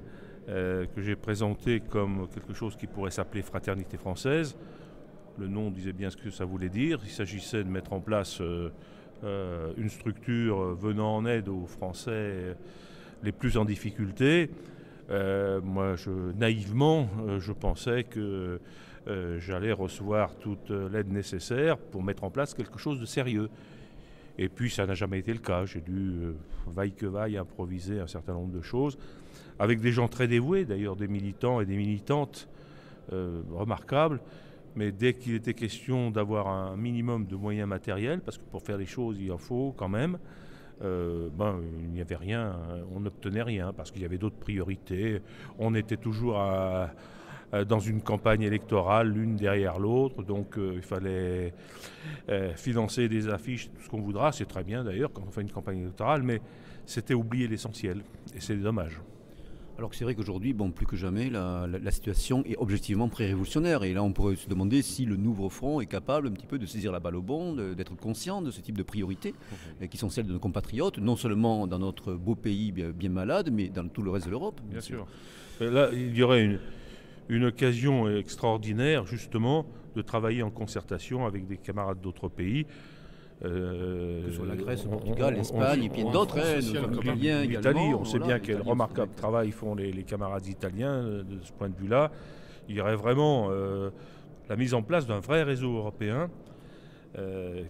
que j'ai présenté comme quelque chose qui pourrait s'appeler Fraternité française, le nom disait bien ce que ça voulait dire. Il s'agissait de mettre en place... une structure venant en aide aux Français les plus en difficulté. Moi, naïvement, je pensais que j'allais recevoir toute l'aide nécessaire pour mettre en place quelque chose de sérieux. Et puis, ça n'a jamais été le cas. J'ai dû, vaille que vaille, improviser un certain nombre de choses, avec des gens très dévoués, d'ailleurs des militants et des militantes remarquables. Mais dès qu'il était question d'avoir un minimum de moyens matériels, parce que pour faire les choses, il en faut quand même, il n'y avait rien, on n'obtenait rien, parce qu'il y avait d'autres priorités. On était toujours dans une campagne électorale, l'une derrière l'autre, donc il fallait financer des affiches, tout ce qu'on voudra, c'est très bien d'ailleurs quand on fait une campagne électorale, mais c'était oublier l'essentiel, et c'est dommage. Alors que c'est vrai qu'aujourd'hui, plus que jamais, la situation est objectivement pré-révolutionnaire. Et là, on pourrait se demander si le nouveau front est capable un petit peu de saisir la balle au bon, d'être conscient de ce type de priorités, qui sont celles de nos compatriotes, non seulement dans notre beau pays bien malade, mais dans tout le reste de l'Europe. Bien sûr. Là, il y aurait une occasion extraordinaire, justement, de travailler en concertation avec des camarades d'autres pays. Que ce soit la Grèce, le Portugal, l'Espagne et puis d'autres, l'Italie, on sait bien quel remarquable travail font les camarades italiens de ce point de vue-là. Il y aurait vraiment la mise en place d'un vrai réseau européen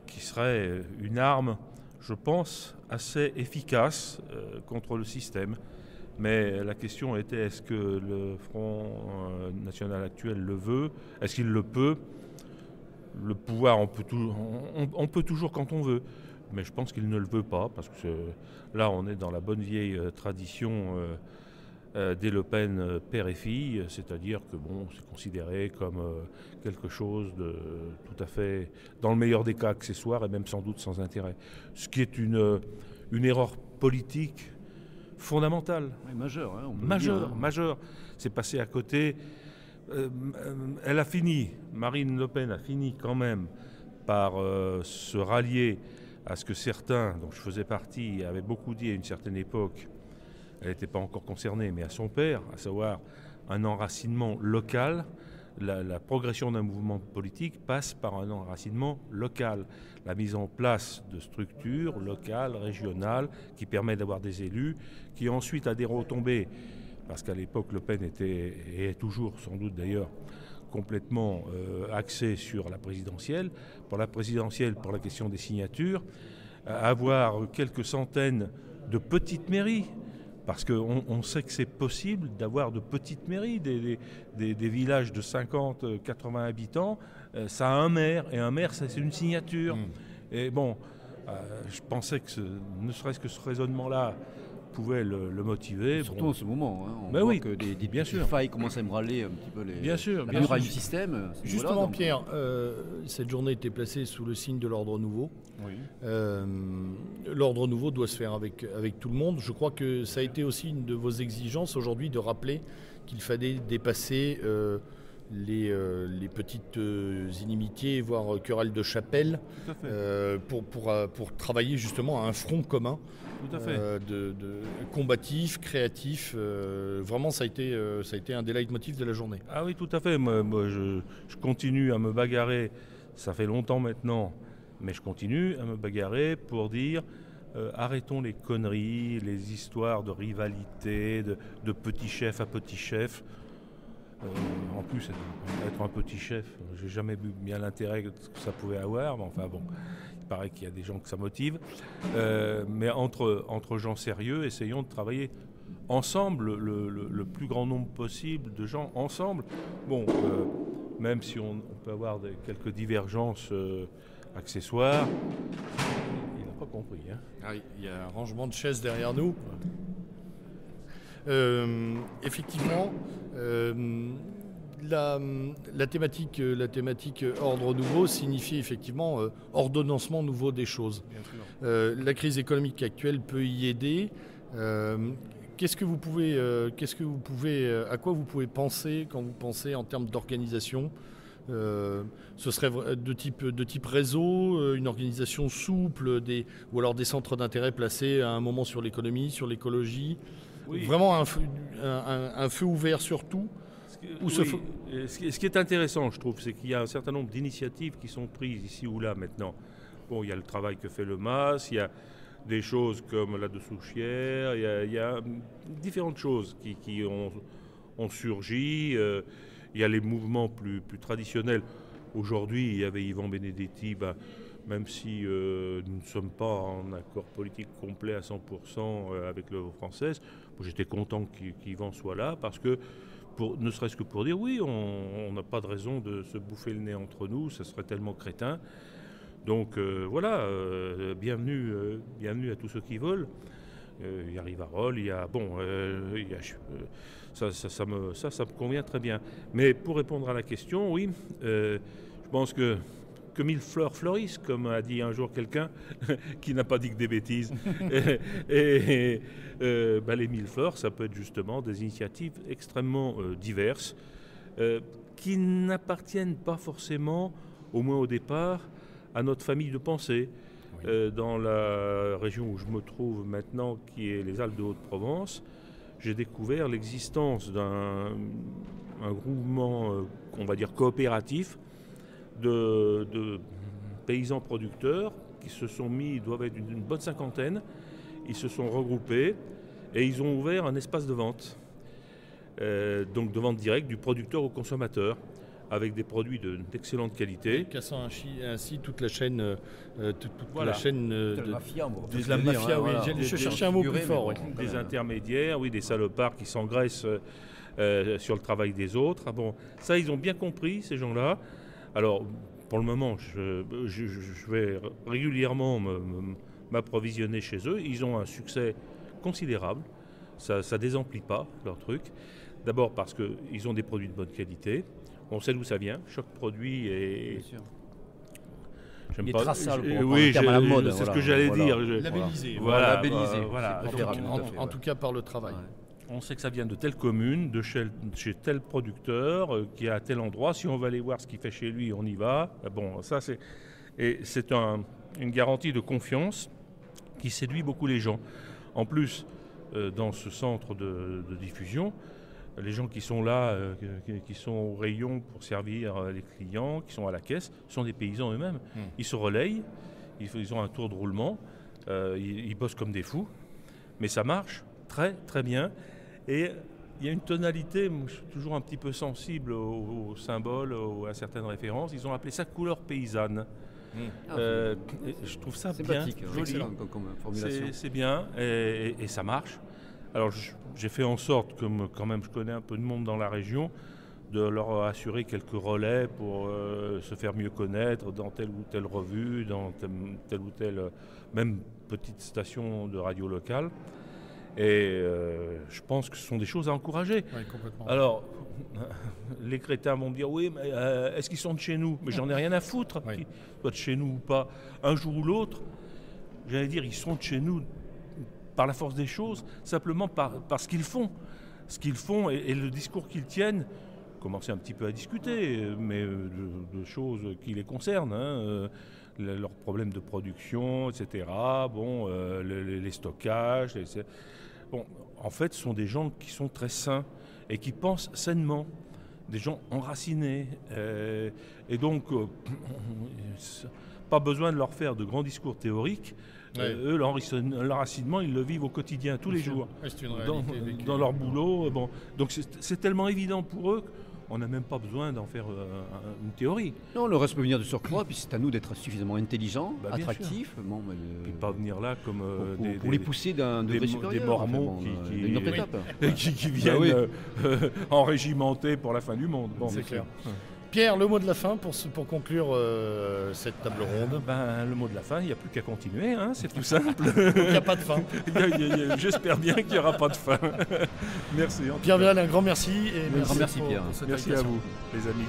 qui serait une arme, je pense, assez efficace contre le système. Mais la question était, est-ce que le Front National actuel le veut? Est-ce qu'il le peut? Le pouvoir, on peut toujours quand on veut, mais je pense qu'il ne le veut pas, parce que là, on est dans la bonne vieille tradition des Le Pen père et fille, c'est-à-dire que c'est considéré comme quelque chose de tout à fait, dans le meilleur des cas, accessoire et même sans doute sans intérêt. Ce qui est une erreur politique fondamentale. Oui, majeure. Majeure. C'est passé à côté... elle a fini, Marine Le Pen a fini quand même par se rallier à ce que certains, dont je faisais partie, avaient beaucoup dit à une certaine époque, elle n'était pas encore concernée, mais à son père, à savoir un enracinement local. La progression d'un mouvement politique passe par un enracinement local, la mise en place de structures locales, régionales, qui permettent d'avoir des élus, qui ensuite a des retombées. Parce qu'à l'époque, Le Pen était, et est toujours sans doute d'ailleurs, complètement axé sur la présidentielle. Pour la présidentielle, pour la question des signatures, à avoir quelques centaines de petites mairies. Parce qu'on sait que c'est possible d'avoir de petites mairies, des villages de 50, 80 habitants, ça a un maire, et un maire, c'est une signature. Et bon, je pensais que ne serait-ce que ce raisonnement-là pouvait le motiver. Surtout en ce moment, on ben voit oui, que des bien sûr. failles commencent à ébranler un petit peu la muraille du système. Justement, Pierre, cette journée était placée sous le signe de l'ordre nouveau. Oui. L'ordre nouveau doit se faire avec tout le monde. Je crois que ça a été aussi une de vos exigences aujourd'hui de rappeler qu'il fallait dépasser les petites inimitiés, voire querelles de chapelle, pour travailler justement à un front commun. Tout à fait. De combatif, créatif. Vraiment, ça a été un des leitmotifs de la journée. Ah oui, tout à fait. Moi, je continue à me bagarrer. Ça fait longtemps maintenant, mais je continue à me bagarrer pour dire arrêtons les conneries, les histoires de rivalité, de petit chef à petit chef. En plus, être un petit chef, j'ai jamais vu bien l'intérêt que ça pouvait avoir, mais enfin bon, il paraît qu'il y a des gens que ça motive. Mais entre gens sérieux, essayons de travailler ensemble, le plus grand nombre possible de gens ensemble. Bon, même si on peut avoir quelques divergences accessoires, il n'a pas compris. Hein. Ah, il y a un rangement de chaises derrière nous. Effectivement, la thématique ordre nouveau signifie effectivement ordonnancement nouveau des choses. La crise économique actuelle peut y aider. À quoi vous pouvez penser quand vous pensez en termes d'organisation? Ce serait de type réseau, une organisation souple, ou alors des centres d'intérêt placés à un moment sur l'économie, sur l'écologie. Oui. Vraiment un feu ouvert sur tout. Ce qui est intéressant, je trouve, c'est qu'il y a un certain nombre d'initiatives qui sont prises ici ou là maintenant. Bon, il y a le travail que fait le MAS, il y a des choses comme la de Souchière, il y a différentes choses qui ont surgi. Il y a les mouvements plus traditionnels. Aujourd'hui, il y avait Yvan Benedetti, même si nous ne sommes pas en accord politique complet à 100% avec l'œuvre française, j'étais content qu'Yvan soit là, parce que, ne serait-ce que pour dire, oui, on n'a pas de raison de se bouffer le nez entre nous, ça serait tellement crétin. Donc voilà, bienvenue à tous ceux qui veulent. Il y a Rivarol, ça me convient très bien. Mais pour répondre à la question, oui, je pense que mille fleurs fleurissent, comme a dit un jour quelqu'un qui n'a pas dit que des bêtises. Les 1000 fleurs, ça peut être justement des initiatives extrêmement diverses qui n'appartiennent pas forcément, au moins au départ, à notre famille de pensée. Oui. Dans la région où je me trouve maintenant, qui est les Alpes de Haute-Provence, j'ai découvert l'existence d'un groupement, on va dire coopératif, de paysans producteurs qui se sont mis, ils doivent être une bonne cinquantaine, ils se sont regroupés et ils ont ouvert un espace de vente, donc de vente directe du producteur au consommateur, avec des produits d'excellente qualité. Cassant ainsi toute la chaîne, voilà. La chaîne de la mafia. De la mafia, oui. Voilà. Je cherchais un mot plus fort. Des intermédiaires, oui, des salopards qui s'engraissent sur le travail des autres. Ah bon, ça, ils ont bien compris, ces gens-là. Alors, pour le moment, je vais régulièrement m'approvisionner chez eux. Ils ont un succès considérable. Ça ne désemplit pas leur truc. D'abord parce qu'ils ont des produits de bonne qualité. On sait d'où ça vient. Chaque produit est... Il est traçable oui, c'est ce que j'allais dire. Labellisé. Voilà. En tout cas par le travail. Ouais. On sait que ça vient de telle commune, de chez tel producteur, qui est à tel endroit. Si on va aller voir ce qu'il fait chez lui, on y va. Bon, ça c'est une garantie de confiance qui séduit beaucoup les gens. En plus, dans ce centre de diffusion, les gens qui sont là, qui sont au rayon pour servir les clients, qui sont à la caisse, sont des paysans eux-mêmes. Ils se relayent, ils ont un tour de roulement, ils bossent comme des fous, mais ça marche très très bien. Et il y a une tonalité, moi, je suis toujours un petit peu sensible aux symboles, à certaines références. Ils ont appelé ça couleur paysanne. Je trouve ça sympathique, bien, joli. excellent comme formulation. C'est bien et ça marche. Alors j'ai fait en sorte, comme quand même je connais un peu de monde dans la région, de leur assurer quelques relais pour se faire mieux connaître dans telle ou telle revue, dans telle ou telle même petite station de radio locale. Et je pense que ce sont des choses à encourager. Oui, complètement. Alors, les crétins vont me dire, oui, mais est-ce qu'ils sont de chez nous? Mais j'en ai rien à foutre, qu'ils soient de chez nous ou pas. Un jour ou l'autre, j'allais dire, ils sont de chez nous par la force des choses, simplement par ce qu'ils font. Ce qu'ils font et le discours qu'ils tiennent, commencer un petit peu à discuter, mais de choses qui les concernent, hein, leurs problèmes de production, etc. Bon, les stockages. Bon, en fait, ce sont des gens qui sont très sains et qui pensent sainement, des gens enracinés. Et donc, pas besoin de leur faire de grands discours théoriques. Eux, l'enracinement, ils le vivent au quotidien, tous les jours, c'est une réalité dans leur boulot. Bon. Donc c'est tellement évident pour eux qu'on n'a même pas besoin d'en faire une théorie. Non, le reste peut venir de surcroît, puis c'est à nous d'être suffisamment intelligents, attractifs. Bon, puis pas venir là comme pour les pousser d'un degré supérieur. Des mormons d'une autre étape. qui viennent enrégimenter pour la fin du monde. Bon, c'est clair. Pierre, le mot de la fin pour conclure cette table ronde. Le mot de la fin, il n'y a plus qu'à continuer, hein, c'est tout simple. Donc il n'y a pas de fin. J'espère bien qu'il n'y aura pas de fin. Merci. Pierre Vial, un grand merci. Un grand merci Pierre. Pour cette merci invitation. à vous, les amis.